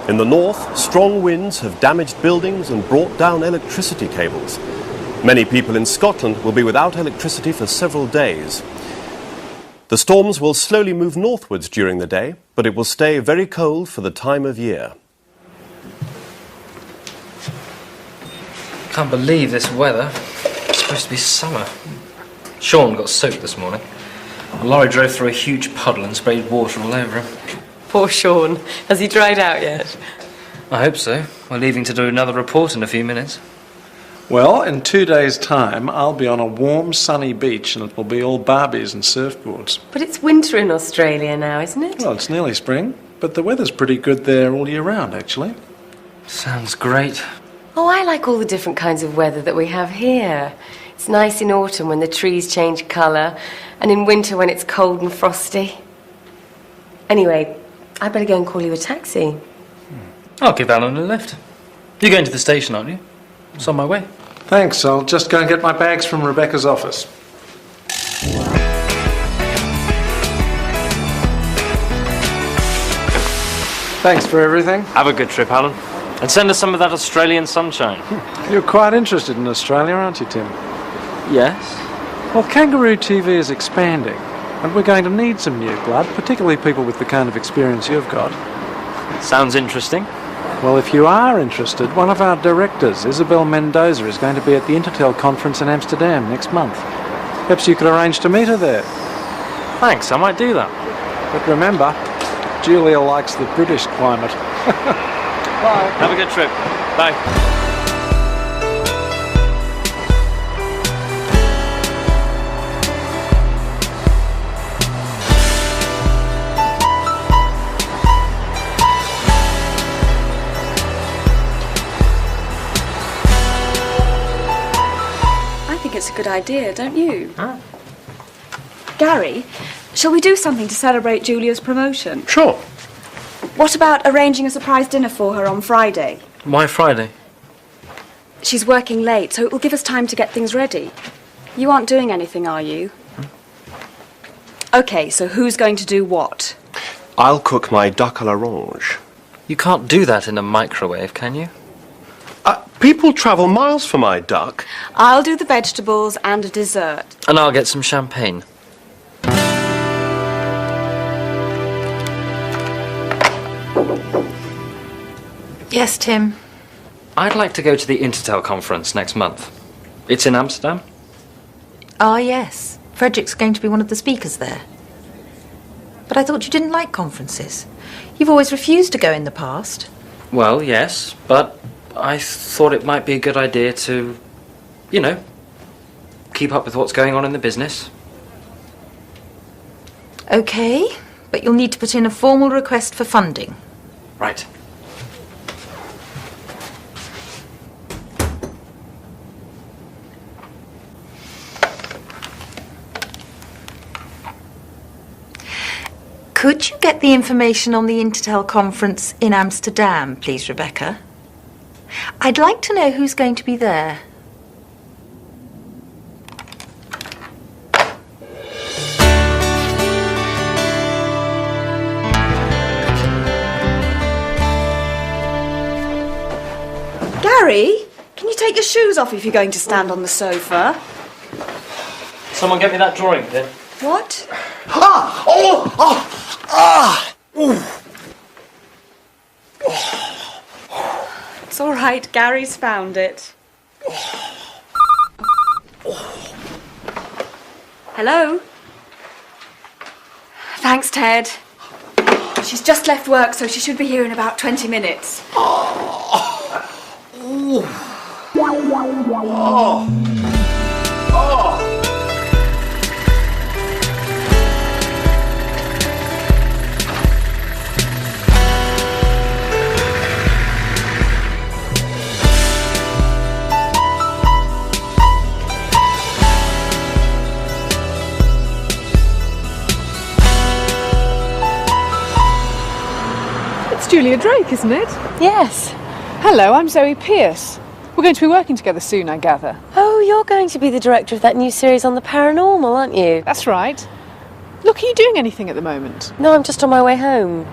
In the north, strong winds have damaged buildings and brought down electricity cables. Many people in Scotland will be without electricity for several days. The storms will slowly move northwards during the day, but it will stay very cold for the time of year. Can't believe this weather. It's supposed to be summer. Sean got soaked this morning. A lorry drove through a huge puddle and sprayed water all over him. Poor Sean. Has he dried out yet? I hope so. We're leaving to do another report in a few minutes. Well, in 2 days' time, I'll be on a warm, sunny beach and it will be all Barbies and surfboards. But it's winter in Australia now, isn't it? Well, it's nearly spring, but the weather's pretty good there all year round, actually. Sounds great. Oh, I like all the different kinds of weather that we have here. It's nice in autumn when the trees change colour, and in winter when it's cold and frosty. Anyway, I better go and call you a taxi. I'll give Alan a lift. You're going to the station, aren't you? It's on my way. Thanks, I'll just go and get my bags from Rebecca's office. Thanks for everything. Have a good trip, Alan. And send us some of that Australian sunshine. You're quite interested in Australia, aren't you, Tim? Yes. Well, Kangaroo TV is expanding, and we're going to need some new blood, particularly people with the kind of experience you've got. Sounds interesting. Well, if you are interested, one of our directors, Isabel Mendoza, is going to be at the Intertel conference in Amsterdam next month. Perhaps you could arrange to meet her there. Thanks, I might do that. But remember, Julia likes the British climate. Bye. Have a good trip. Bye. I think it's a good idea, don't you? Gary, shall we do something to celebrate Julia's promotion? Sure. What about arranging a surprise dinner for her on Friday? Why Friday? She's working late, so it will give us time to get things ready. You aren't doing anything, are you? OK, so who's going to do what? I'll cook my duck à l'orange. You can't do that in a microwave, can you? People travel miles for my duck. I'll do the vegetables and a dessert. And I'll get some champagne. Yes, Tim? I'd like to go to the Intertel conference next month. It's in Amsterdam. Ah, yes. Frederick's going to be one of the speakers there. But I thought you didn't like conferences. You've always refused to go in the past. Well, yes, but I thought it might be a good idea to, you know, keep up with what's going on in the business. OK, but you'll need to put in a formal request for funding. Right. Could you get the information on the Intertel conference in Amsterdam, please, Rebecca? I'd like to know who's going to be there. Gary, can you take your shoes off if you're going to stand on the sofa? Someone get me that drawing pin. What? Ah! Oh! Oh! Ah! Ooh. It's all right, Gary's found it. Hello? Thanks, Ted. She's just left work, so she should be here in about 20 minutes. Ooh. Oh. Oh. It's Julia Drake, isn't it? Yes. Hello, I'm Zoe Pierce. We're going to be working together soon, I gather. Oh, you're going to be the director of that new series on the paranormal, aren't you? That's right. Look, are you doing anything at the moment? No, I'm just on my way home.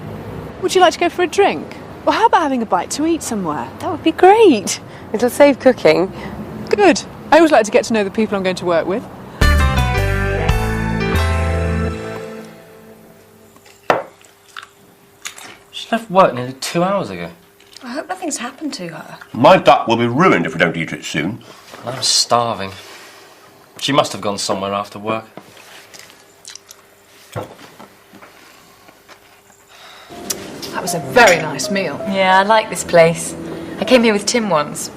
Would you like to go for a drink? Or how about having a bite to eat somewhere? That would be great. It'll save cooking. Good. I always like to get to know the people I'm going to work with. She left work nearly 2 hours ago. I hope nothing's happened to her. My duck will be ruined if we don't eat it soon. I'm starving. She must have gone somewhere after work. That was a very nice meal. Yeah, I like this place. I came here with Tim once.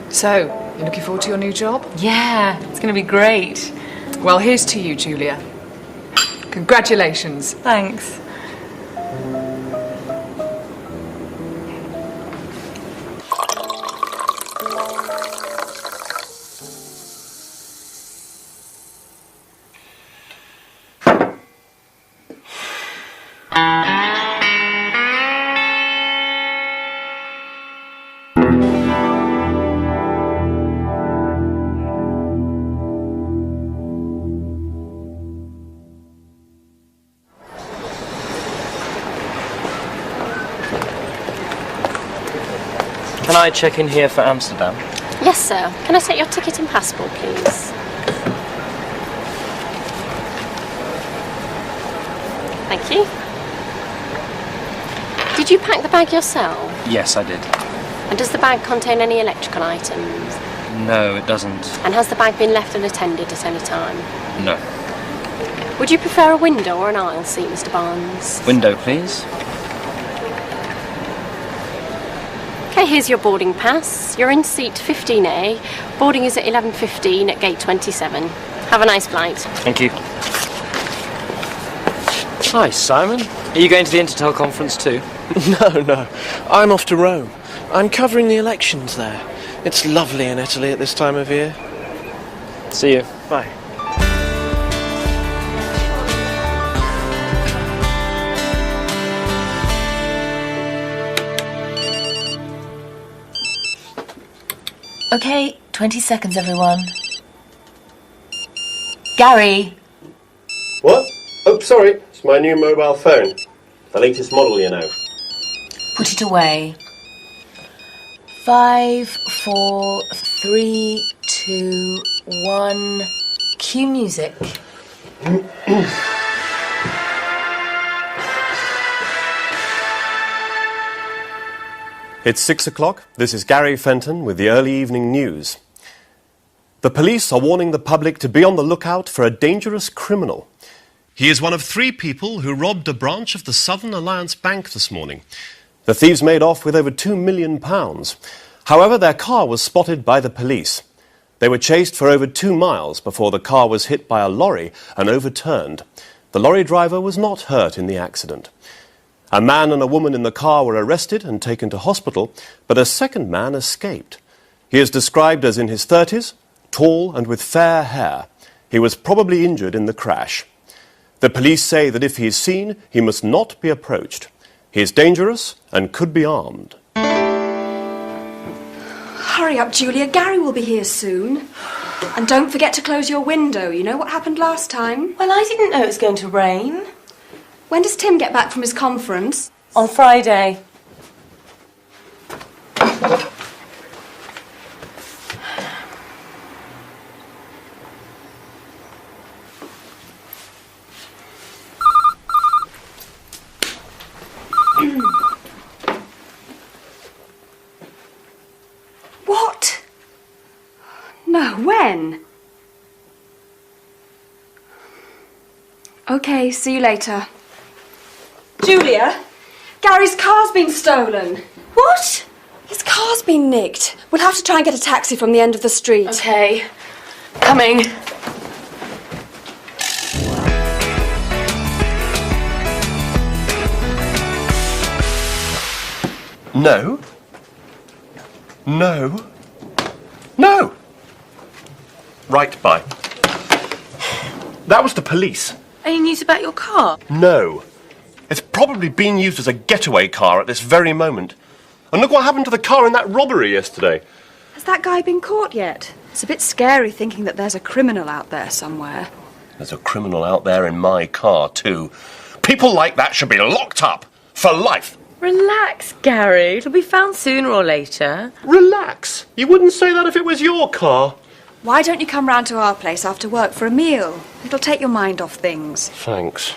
So, you looking forward to your new job? Yeah, it's going to be great. Well, here's to you, Julia. Congratulations. Thanks. Can I check in here for Amsterdam? Yes, sir. Can I take your ticket and passport, please? Thank you. Did you pack the bag yourself? Yes, I did. And does the bag contain any electrical items? No, it doesn't. And has the bag been left unattended at any time? No. Would you prefer a window or an aisle seat, Mr. Barnes? Window, please. Okay, here's your boarding pass. You're in seat 15A. Boarding is at 11:15 at gate 27. Have a nice flight. Thank you. Hi, Simon. Are you going to the Intertel conference too? No. I'm off to Rome. I'm covering the elections there. It's lovely in Italy at this time of year. See you. Bye. Okay, 20 seconds, everyone. Gary! What? Oh, sorry. It's my new mobile phone. The latest model, you know. Put it away. 5, 4, 3, 2, 1. Cue music. It's 6 o'clock. This is Gary Fenton with the early evening news. The police are warning the public to be on the lookout for a dangerous criminal. He is one of 3 people who robbed a branch of the Southern Alliance Bank this morning. The thieves made off with over £2 million. However, their car was spotted by the police. They were chased for over 2 miles before the car was hit by a lorry and overturned. The lorry driver was not hurt in the accident. A man and a woman in the car were arrested and taken to hospital, but a second man escaped. He is described as in his 30s, tall and with fair hair. He was probably injured in the crash. The police say that if he is seen, he must not be approached. He is dangerous and could be armed. Hurry up, Julia. Gary will be here soon. And don't forget to close your window. You know what happened last time? Well, I didn't know it was going to rain. When does Tim get back from his conference? On Friday. What? No, when? Okay, see you later. Julia, Gary's car's been stolen. What? His car's been nicked. We'll have to try and get a taxi from the end of the street. Okay. Coming. No. No. No! Right, bye. That was the police. Any news about your car? No. It's probably being used as a getaway car at this very moment. And look what happened to the car in that robbery yesterday. Has that guy been caught yet? It's a bit scary thinking that there's a criminal out there somewhere. There's a criminal out there in my car, too. People like that should be locked up for life. Relax, Gary. It'll be found sooner or later. Relax. You wouldn't say that if it was your car. Why don't you come round to our place after work for a meal? It'll take your mind off things. Thanks.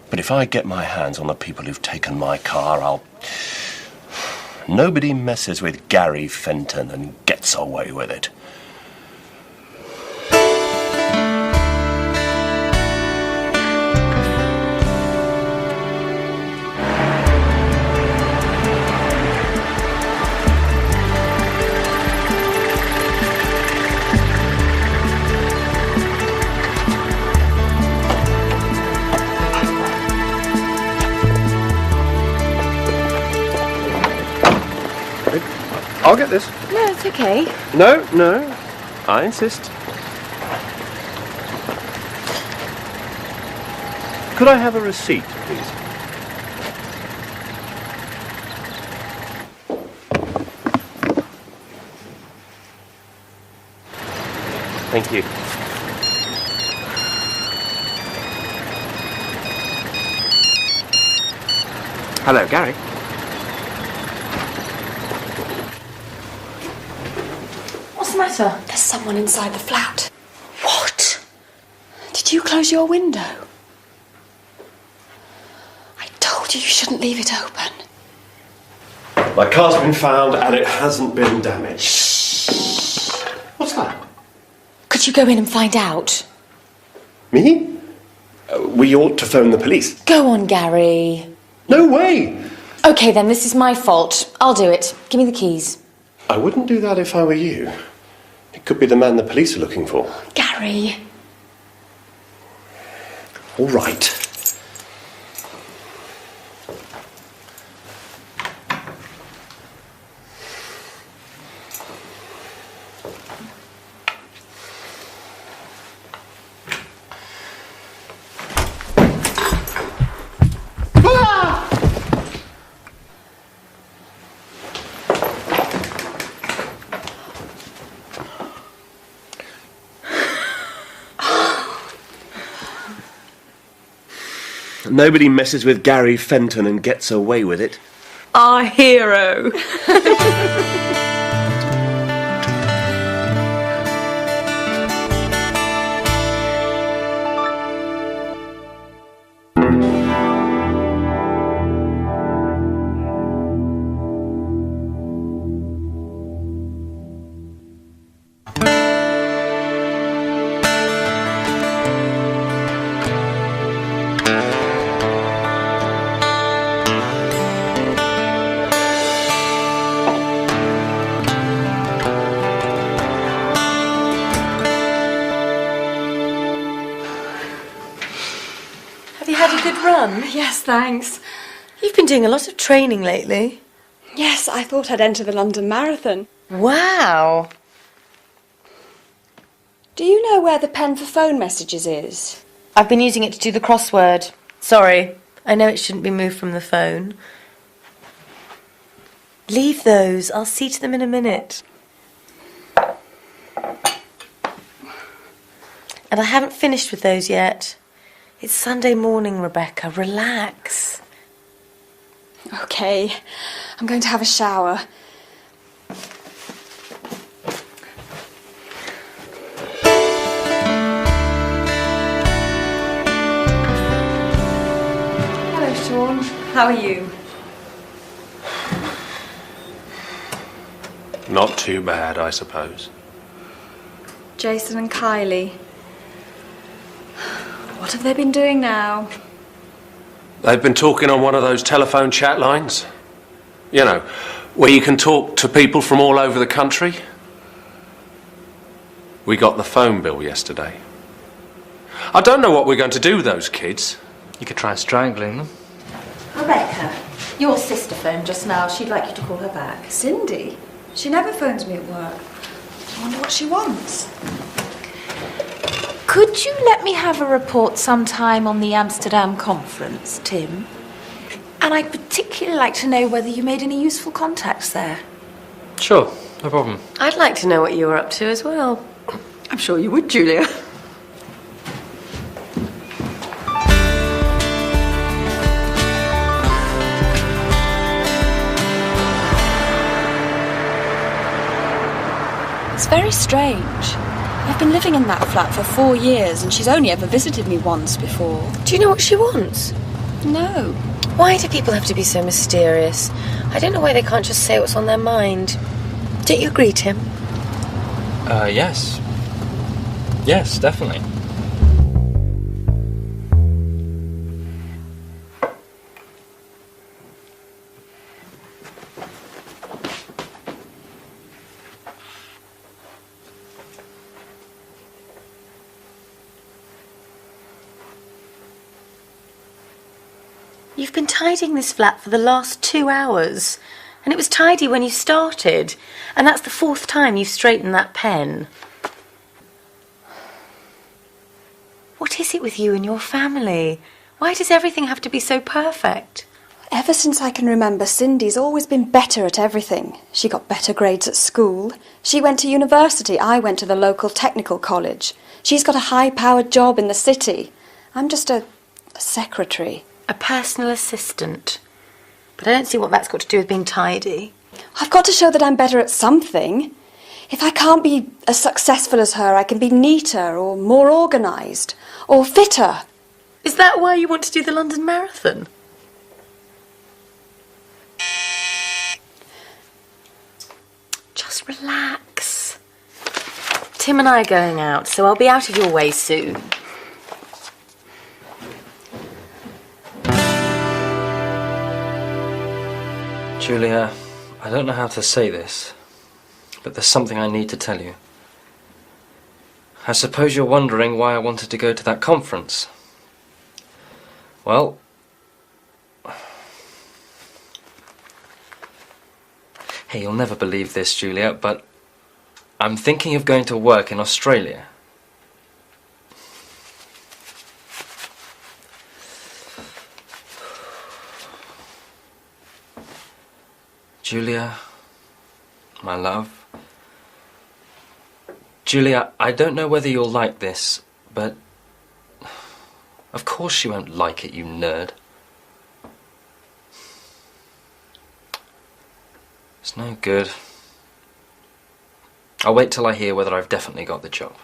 But if I get my hands on the people who've taken my car, I'll... Nobody messes with Gary Fenton and gets away with it. I'll get this. No, it's okay. No. I insist. Could I have a receipt, please? Thank you. Hello, Gary. What's the matter? There's someone inside the flat. What? Did you close your window? I told you shouldn't leave it open. My car's been found and it hasn't been damaged. Shh. What's that? Could you go in and find out? Me? We ought to phone the police. Go on, Gary. No way! Okay, then, this is my fault. I'll do it. Give me the keys. I wouldn't do that if I were you. It could be the man the police are looking for. Gary. All right. Nobody messes with Gary Fenton and gets away with it. Our hero. Have you had a good run? Yes, thanks. You've been doing a lot of training lately. Yes, I thought I'd enter the London Marathon. Wow. Do you know where the pen for phone messages is? I've been using it to do the crossword. Sorry, I know it shouldn't be moved from the phone. Leave those. I'll see to them in a minute. And I haven't finished with those yet. It's Sunday morning, Rebecca. Relax. Okay, I'm going to have a shower. Hello, Sean. How are you? Not too bad, I suppose. Jason and Kylie. What have they been doing now? They've been talking on one of those telephone chat lines. You know, where you can talk to people from all over the country. We got the phone bill yesterday. I don't know what we're going to do with those kids. You could try strangling them. Rebecca, your sister phoned just now. She'd like you to call her back. Cindy? She never phones me at work. I wonder what she wants. Could you let me have a report sometime on the Amsterdam conference, Tim? And I'd particularly like to know whether you made any useful contacts there. Sure, no problem. I'd like to know what you were up to as well. I'm sure you would, Julia. It's very strange. I've been living in that flat for 4 years and she's only ever visited me once before. Do you know what she wants? No. Why do people have to be so mysterious? I don't know why they can't just say what's on their mind. Don't you agree, Tim? Yes. Yes, definitely. You've been tidying this flat for the last 2 hours. And it was tidy when you started. And that's the 4th time you've straightened that pen. What is it with you and your family? Why does everything have to be so perfect? Ever since I can remember, Cindy's always been better at everything. She got better grades at school. She went to university. I went to the local technical college. She's got a high-powered job in the city. I'm just a secretary. A personal assistant. But I don't see what that's got to do with being tidy. I've got to show that I'm better at something. If I can't be as successful as her, I can be neater or more organised or fitter. Is that why you want to do the London Marathon? Just relax. Tim and I are going out, so I'll be out of your way soon. Julia, I don't know how to say this, but there's something I need to tell you. I suppose you're wondering why I wanted to go to that conference. Well, hey, you'll never believe this, Julia, but I'm thinking of going to work in Australia. Julia, my love. Julia, I don't know whether you'll like this, but of course she won't like it, you nerd. It's no good. I'll wait till I hear whether I've definitely got the job.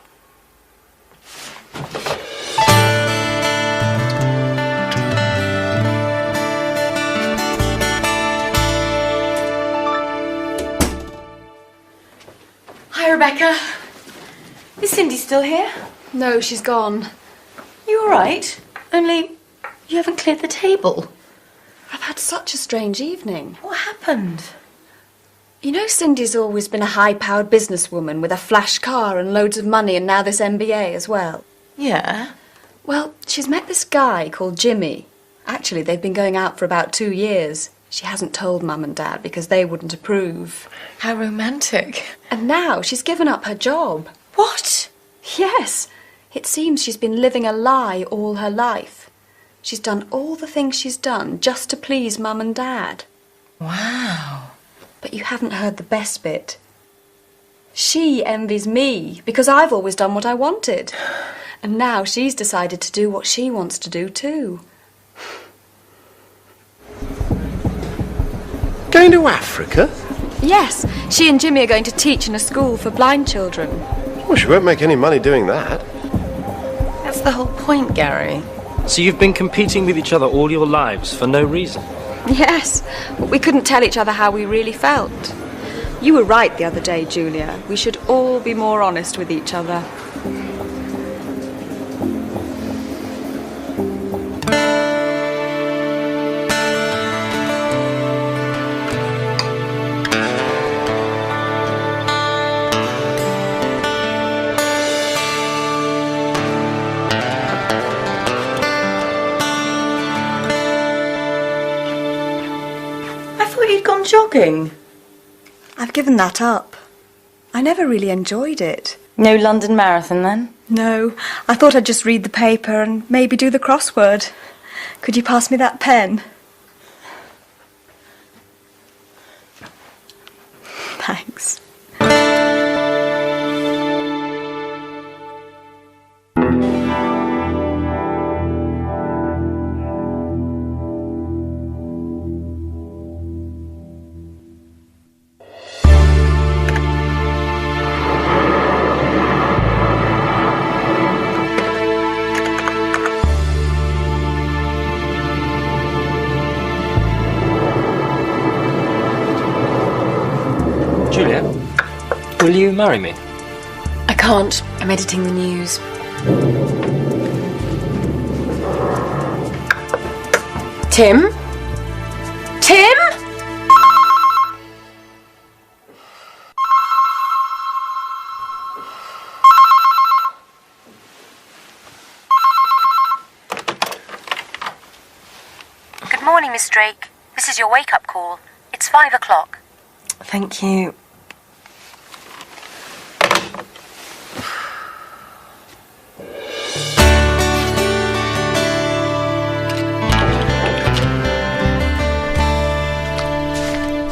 Hi, Rebecca. Is Cindy still here? No, she's gone. You all right? Only you haven't cleared the table. I've had such a strange evening. What happened? You know, Cindy's always been a high-powered businesswoman with a flash car and loads of money and now this MBA as well. Yeah? Well, she's met this guy called Jimmy. Actually, they've been going out for about 2 years. She hasn't told Mum and Dad because they wouldn't approve. How romantic. And now she's given up her job. What? Yes. It seems she's been living a lie all her life. She's done all the things she's done just to please Mum and Dad. Wow. But you haven't heard the best bit. She envies me because I've always done what I wanted. And now she's decided to do what she wants to do too. Going to Africa? Yes, she and Jimmy are going to teach in a school for blind children. Well, she won't make any money doing that. That's the whole point, Gary. So you've been competing with each other all your lives for no reason? Yes, but we couldn't tell each other how we really felt. You were right the other day, Julia. We should all be more honest with each other. Jogging? I've given that up. I never really enjoyed it. No London Marathon, then? No, I thought I'd just read the paper and maybe do the crossword. Could you pass me that pen? Thanks. marry me? I can't. I'm editing the news. Tim? Tim? Good morning, Miss Drake. This is your wake-up call. It's 5 o'clock. Thank you.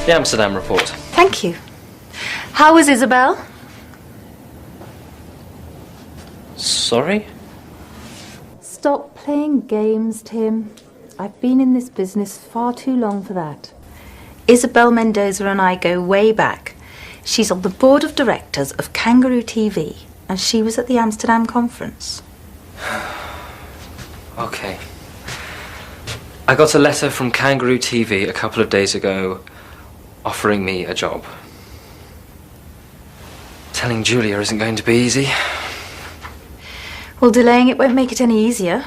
The Amsterdam report. Thank you. How was Isabel? Sorry? Stop playing games, Tim. I've been in this business far too long for that. Isabel Mendoza and I go way back. She's on the board of directors of Kangaroo TV, and she was at the Amsterdam conference. Okay. I got a letter from Kangaroo TV a couple of days ago offering me a job. Telling Julia isn't going to be easy. Well, delaying it won't make it any easier.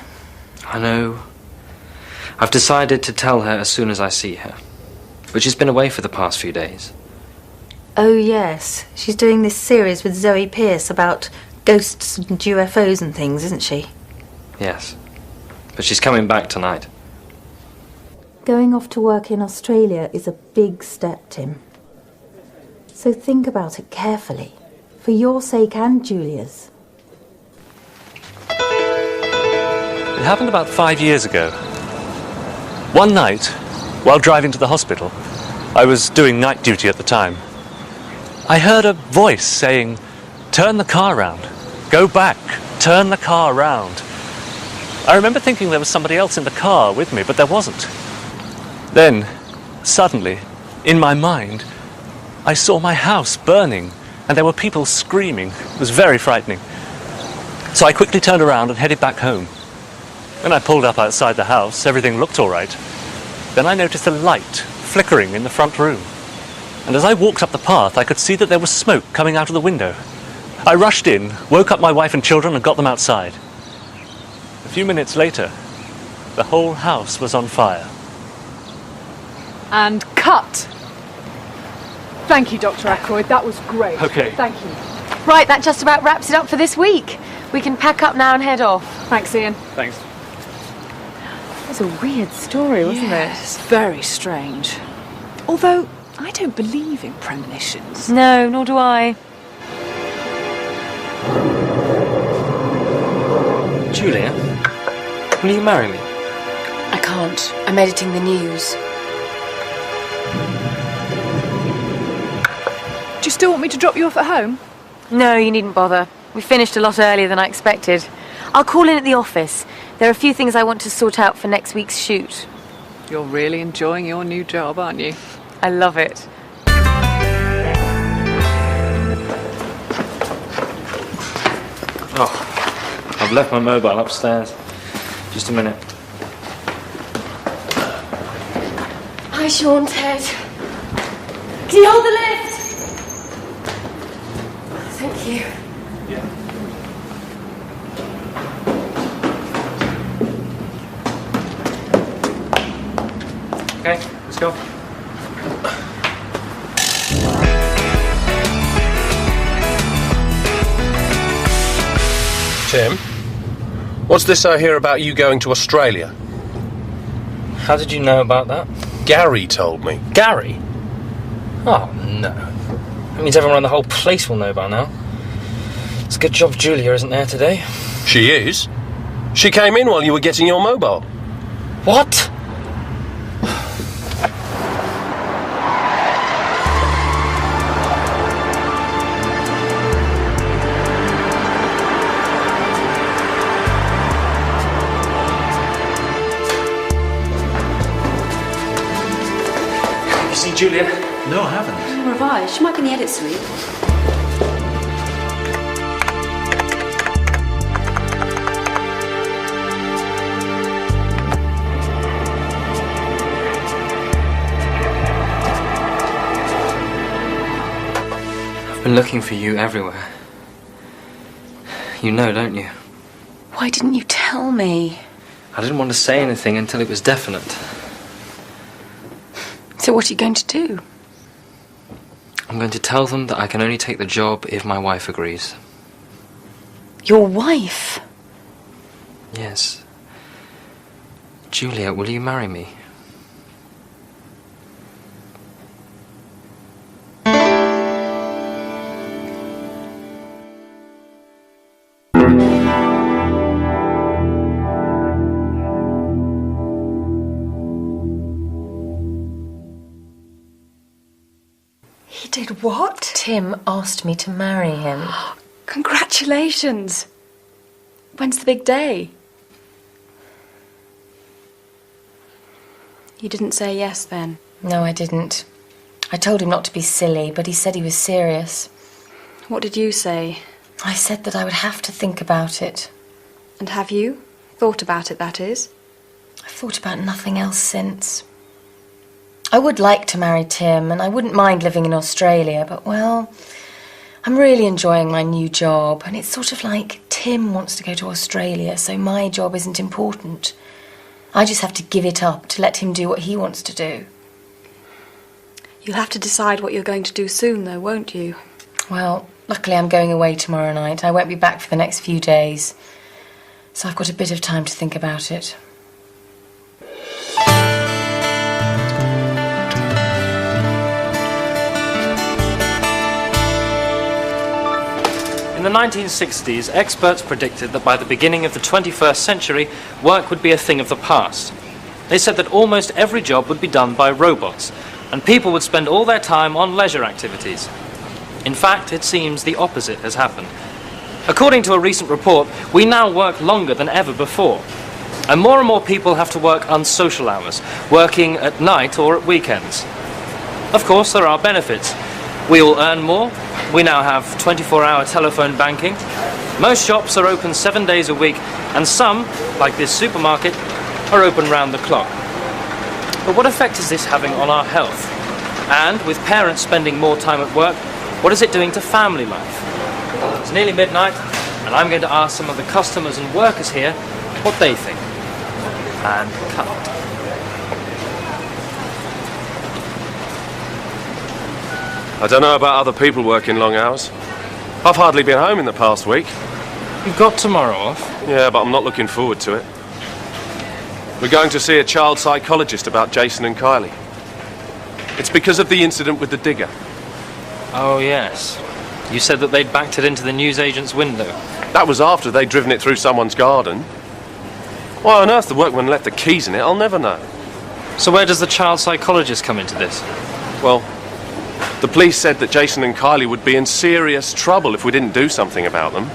I know. I've decided to tell her as soon as I see her. But she's been away for the past few days. Oh, yes. She's doing this series with Zoe Pierce about ghosts and UFOs and things, isn't she? Yes. But she's coming back tonight. Going off to work in Australia is a big step, Tim. So think about it carefully, for your sake and Julia's. It happened about 5 years ago. One night, while driving to the hospital, I was doing night duty at the time. I heard a voice saying, "Turn the car round. Go back. Turn the car round." I remember thinking there was somebody else in the car with me, but there wasn't. Then, suddenly, in my mind, I saw my house burning, and there were people screaming. It was very frightening. So I quickly turned around and headed back home. When I pulled up outside the house, everything looked all right. Then I noticed a light flickering in the front room. And as I walked up the path, I could see that there was smoke coming out of the window. I rushed in, woke up my wife and children, and got them outside. A few minutes later, the whole house was on fire. And cut. Thank you, Dr. Ackroyd. That was great. Okay. Thank you. Right, that just about wraps it up for this week. We can pack up now and head off. Thanks, Ian. Thanks. It was a weird story, wasn't Yes, very strange. Although, I don't believe in premonitions. it? No, nor do I. Julia, will you marry me? I can't. I'm editing the news. Do you still want me to drop you off at home? No, you needn't bother. We finished a lot earlier than I expected. I'll call in at the office. There are a few things I want to sort out for next week's shoot. You're really enjoying your new job, aren't you? I love it. Oh, I've left my mobile upstairs. Just a minute. Hi, Sean, Ted. Can you hold the lift? Thank you. Okay, let's go. Tim, what's this I hear about you going to Australia? How did you know about that? Gary told me. Gary? Oh, no. That means everyone around the whole place will know by now. It's a good job Julia isn't there today. She is. She came in while you were getting your mobile. What? You see Julia? No, I haven't. Revise. She might be in the edit suite. I've been looking for you everywhere. You know, don't you? Why didn't you tell me? I didn't want to say anything until it was definite. So what are you going to do? I'm going to tell them that I can only take the job if my wife agrees. Your wife? Yes. Julia, will you marry me? He did what? Tim asked me to marry him. Congratulations. When's the big day? You didn't say yes then? No, I didn't. I told him not to be silly, but he said he was serious. What did you say? I said that I would have to think about it. And have you? Thought about it, that is? I've thought about nothing else since. I would like to marry Tim, and I wouldn't mind living in Australia, but, well, I'm really enjoying my new job, and it's sort of like Tim wants to go to Australia, so my job isn't important. I just have to give it up to let him do what he wants to do. You'll have to decide what you're going to do soon, though, won't you? Well, luckily I'm going away tomorrow night. I won't be back for the next few days, so I've got a bit of time to think about it. In the 1960s, experts predicted that by the beginning of the 21st century, work would be a thing of the past. They said that almost every job would be done by robots, and people would spend all their time on leisure activities. In fact, it seems the opposite has happened. According to a recent report, we now work longer than ever before. And more people have to work unsocial hours, working at night or at weekends. Of course, there are benefits. We all earn more. We now have 24-hour telephone banking. Most shops are open 7 days a week, and some, like this supermarket, are open round the clock. But what effect is this having on our health? And with parents spending more time at work, what is it doing to family life? It's nearly midnight, and I'm going to ask some of the customers and workers here what they think. And cut. I don't know about other people working long hours. I've hardly been home in the past week. You've got tomorrow off? Yeah, but I'm not looking forward to it. We're going to see a child psychologist about Jason and Kylie. It's because of the incident with the digger. Oh, yes. You said that they'd backed it into the newsagent's window. That was after they'd driven it through someone's garden. Why on earth the workman left the keys in it, I'll never know. So where does the child psychologist come into this? Well, the police said that Jason and Kylie would be in serious trouble if we didn't do something about them.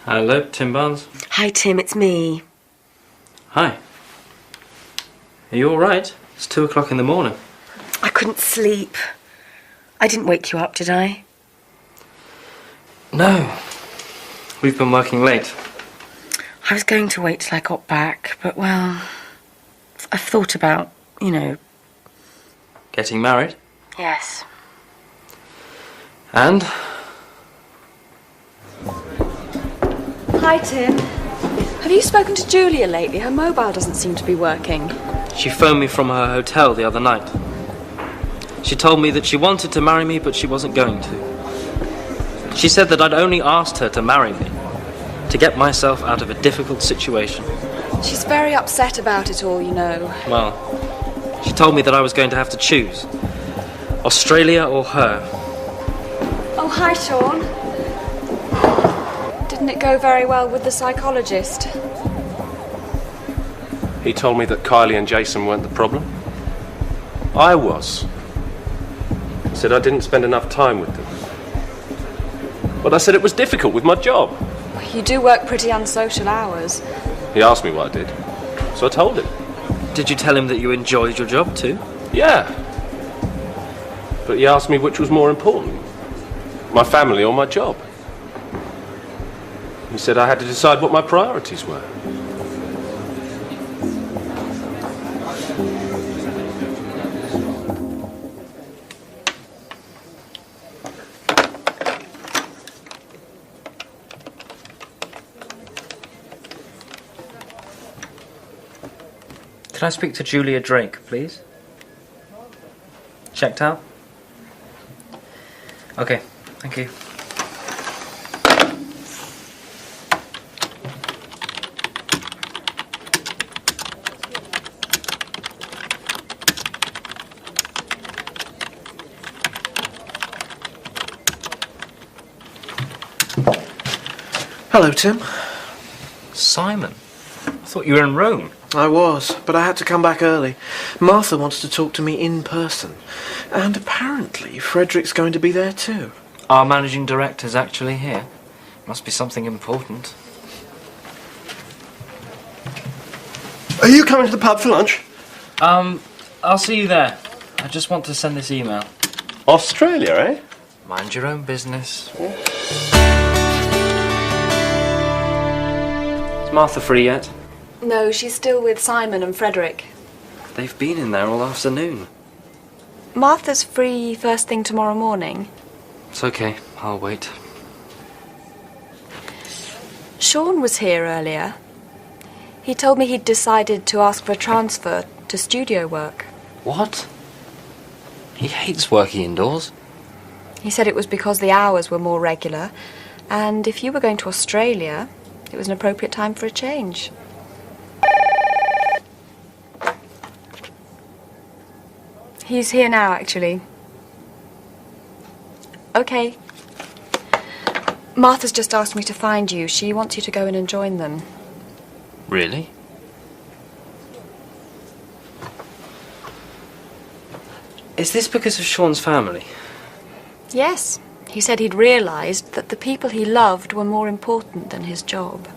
Hello, Tim Barnes. Hi, Tim, it's me. Hi. Are you all right? It's 2 o'clock in the morning. I couldn't sleep. I didn't wake you up, did I? No. We've been working late. I was going to wait till I got back, but, well, I've thought about, you know... Getting married? Yes. And? Hi, Tim. Have you spoken to Julia lately? Her mobile doesn't seem to be working. She phoned me from her hotel the other night. She told me that she wanted to marry me, but she wasn't going to. She said that I'd only asked her to marry me, to get myself out of a difficult situation. She's very upset about it all, you know. Well, she told me that I was going to have to choose. Australia or her. Oh, hi, Sean. Didn't it go very well with the psychologist? He told me that Kylie and Jason weren't the problem. I was. He said I didn't spend enough time with them. But I said it was difficult with my job. You do work pretty unsocial hours. He asked me what I did, so I told him. Did you tell him that you enjoyed your job too? Yeah. But he asked me which was more important, my family or my job. He said I had to decide what my priorities were. Can I speak to Julia Drake, please? Checked out? Okay, thank you. Hello, Tim. Simon? I thought you were in Rome. I was, but I had to come back early. Martha wants to talk to me in person. And apparently Frederick's going to be there too. Our managing director's actually here. Must be something important. Are you coming to the pub for lunch? I'll see you there. I just want to send this email. Australia, eh? Mind your own business. Is Martha free yet? No, she's still with Simon and Frederick. They've been in there all afternoon. Martha's free first thing tomorrow morning. It's okay, I'll wait. Sean was here earlier. He told me he'd decided to ask for a transfer to studio work. What? He hates working indoors. He said it was because the hours were more regular, and if you were going to Australia, it was an appropriate time for a change. He's here now, actually. Okay. Martha's just asked me to find you. She wants you to go in and join them. Really? Is this because of Sean's family? Yes. He said he'd realised that the people he loved were more important than his job.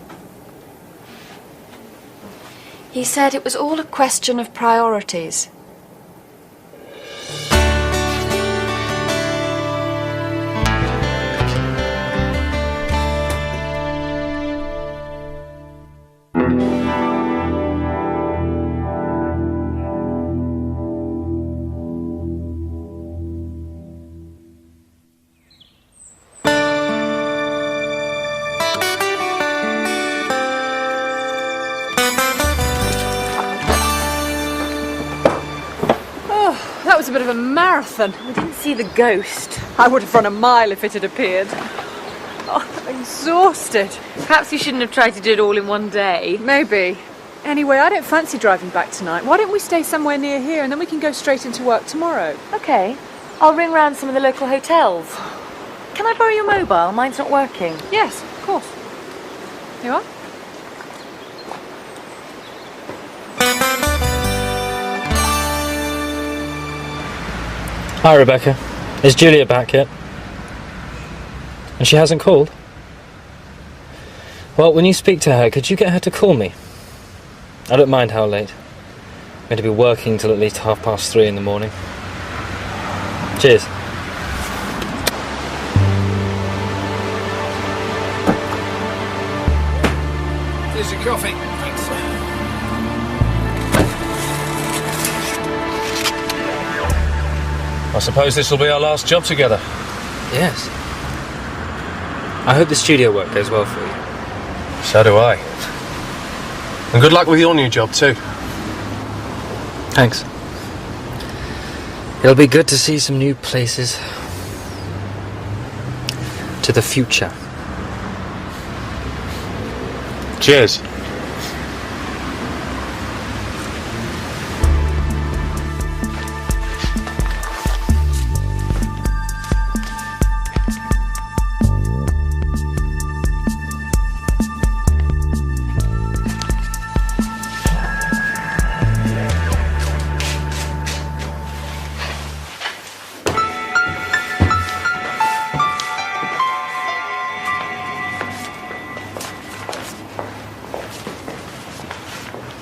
He said it was all a question of priorities. That was a bit of a marathon. I didn't see the ghost. I would have run a mile if it had appeared. Oh, I'm exhausted. Perhaps you shouldn't have tried to do it all in one day. Maybe. Anyway, I don't fancy driving back tonight. Why don't we stay somewhere near here and then we can go straight into work tomorrow? Okay. I'll ring round some of the local hotels. Can I borrow your mobile? Mine's not working. Yes, of course. You are? Hi, Rebecca. Is Julia back yet? And she hasn't called? Well, when you speak to her, could you get her to call me? I don't mind how late. I'm going to be working till at least 3:30 in the morning. Cheers. Here's your coffee. Thanks. I suppose this will be our last job together. Yes. I hope the studio work goes well for you. So do I. And good luck with your new job too. Thanks. It'll be good to see some new places. To the future. Cheers.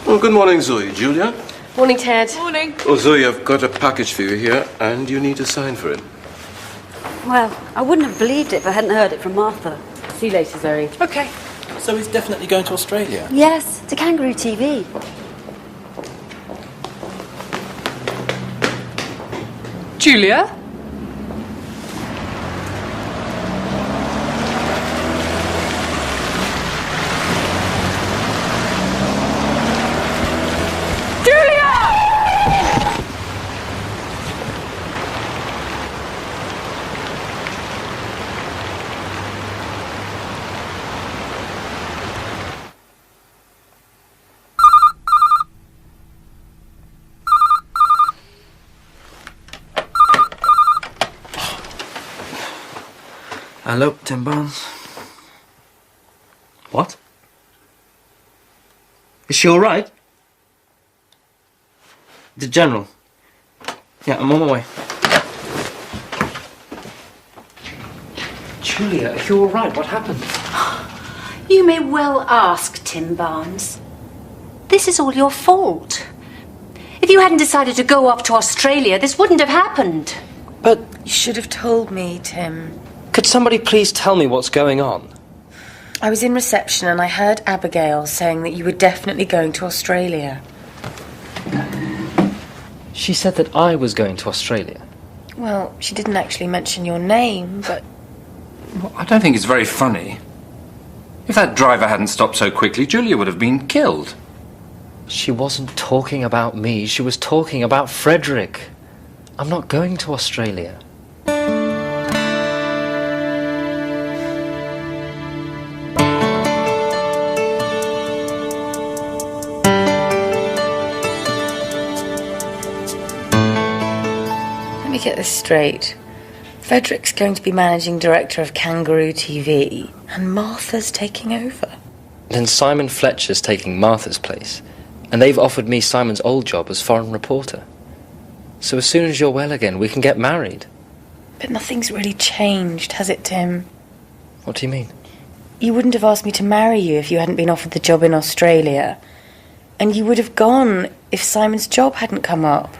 Well, good morning, Zoe. Julia? Morning, Ted. Morning. Oh, Zoe, I've got a package for you here, and you need to sign for it. Well, I wouldn't have believed it if I hadn't heard it from Martha. See you later, Zoe. Okay. So he's definitely going to Australia? Yes, to Kangaroo TV. Julia? Hello, Tim Barnes. What? Is she all right? The General. Yeah, I'm on my way. Julia, are you all right? What happened? You may well ask, Tim Barnes. This is all your fault. If you hadn't decided to go off to Australia, this wouldn't have happened. But You should have told me, Tim. could somebody please tell me what's going on? I was in reception and I heard Abigail saying that you were definitely going to Australia. She said that I was going to Australia. Well, she didn't actually mention your name, but... Well, I don't think it's very funny. If that driver hadn't stopped so quickly, Julia would have been killed. She wasn't talking about me, she was talking about Frederick. I'm not going to Australia. Let me get this straight. Frederick's going to be managing director of Kangaroo TV, and Martha's taking over. Then Simon Fletcher's taking Martha's place, and they've offered me Simon's old job as foreign reporter. So as soon as you're well again, we can get married. But nothing's really changed, has it, Tim? What do you mean? You wouldn't have asked me to marry you if you hadn't been offered the job in Australia. And you would have gone if Simon's job hadn't come up.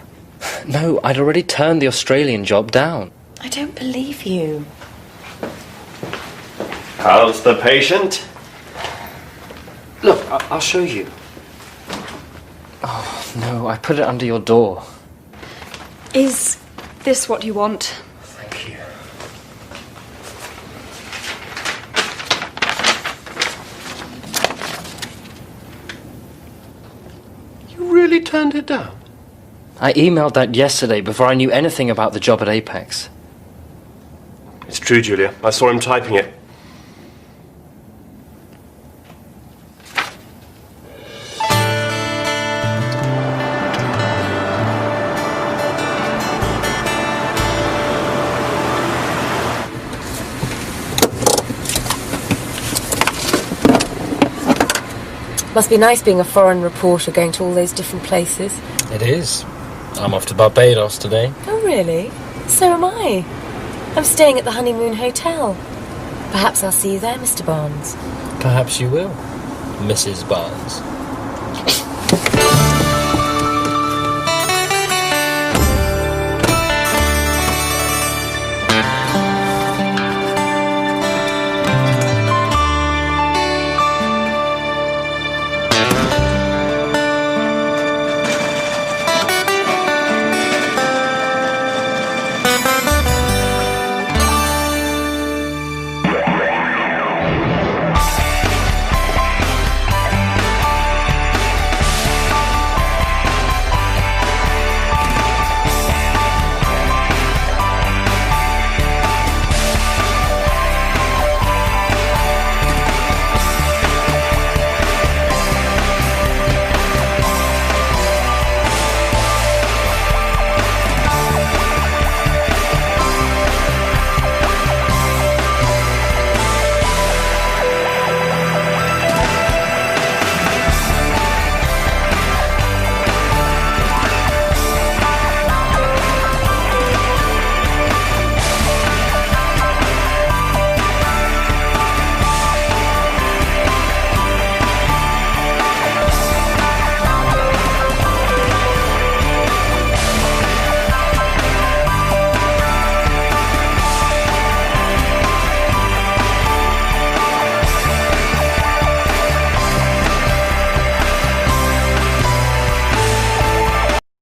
No, I'd already turned the Australian job down. I don't believe you. How's the patient? Look, I'll show you. Oh, no, I put it under your door. Is this what you want? Thank you. You really turned it down? I emailed that yesterday before I knew anything about the job at Apex. It's true, Julia. I saw him typing it. Must be nice being a foreign reporter going to all those different places. It is. I'm off to Barbados today. Oh, really? So am I. I'm staying at the Honeymoon Hotel. Perhaps I'll see you there, Mr. Barnes. Perhaps you will, Mrs. Barnes.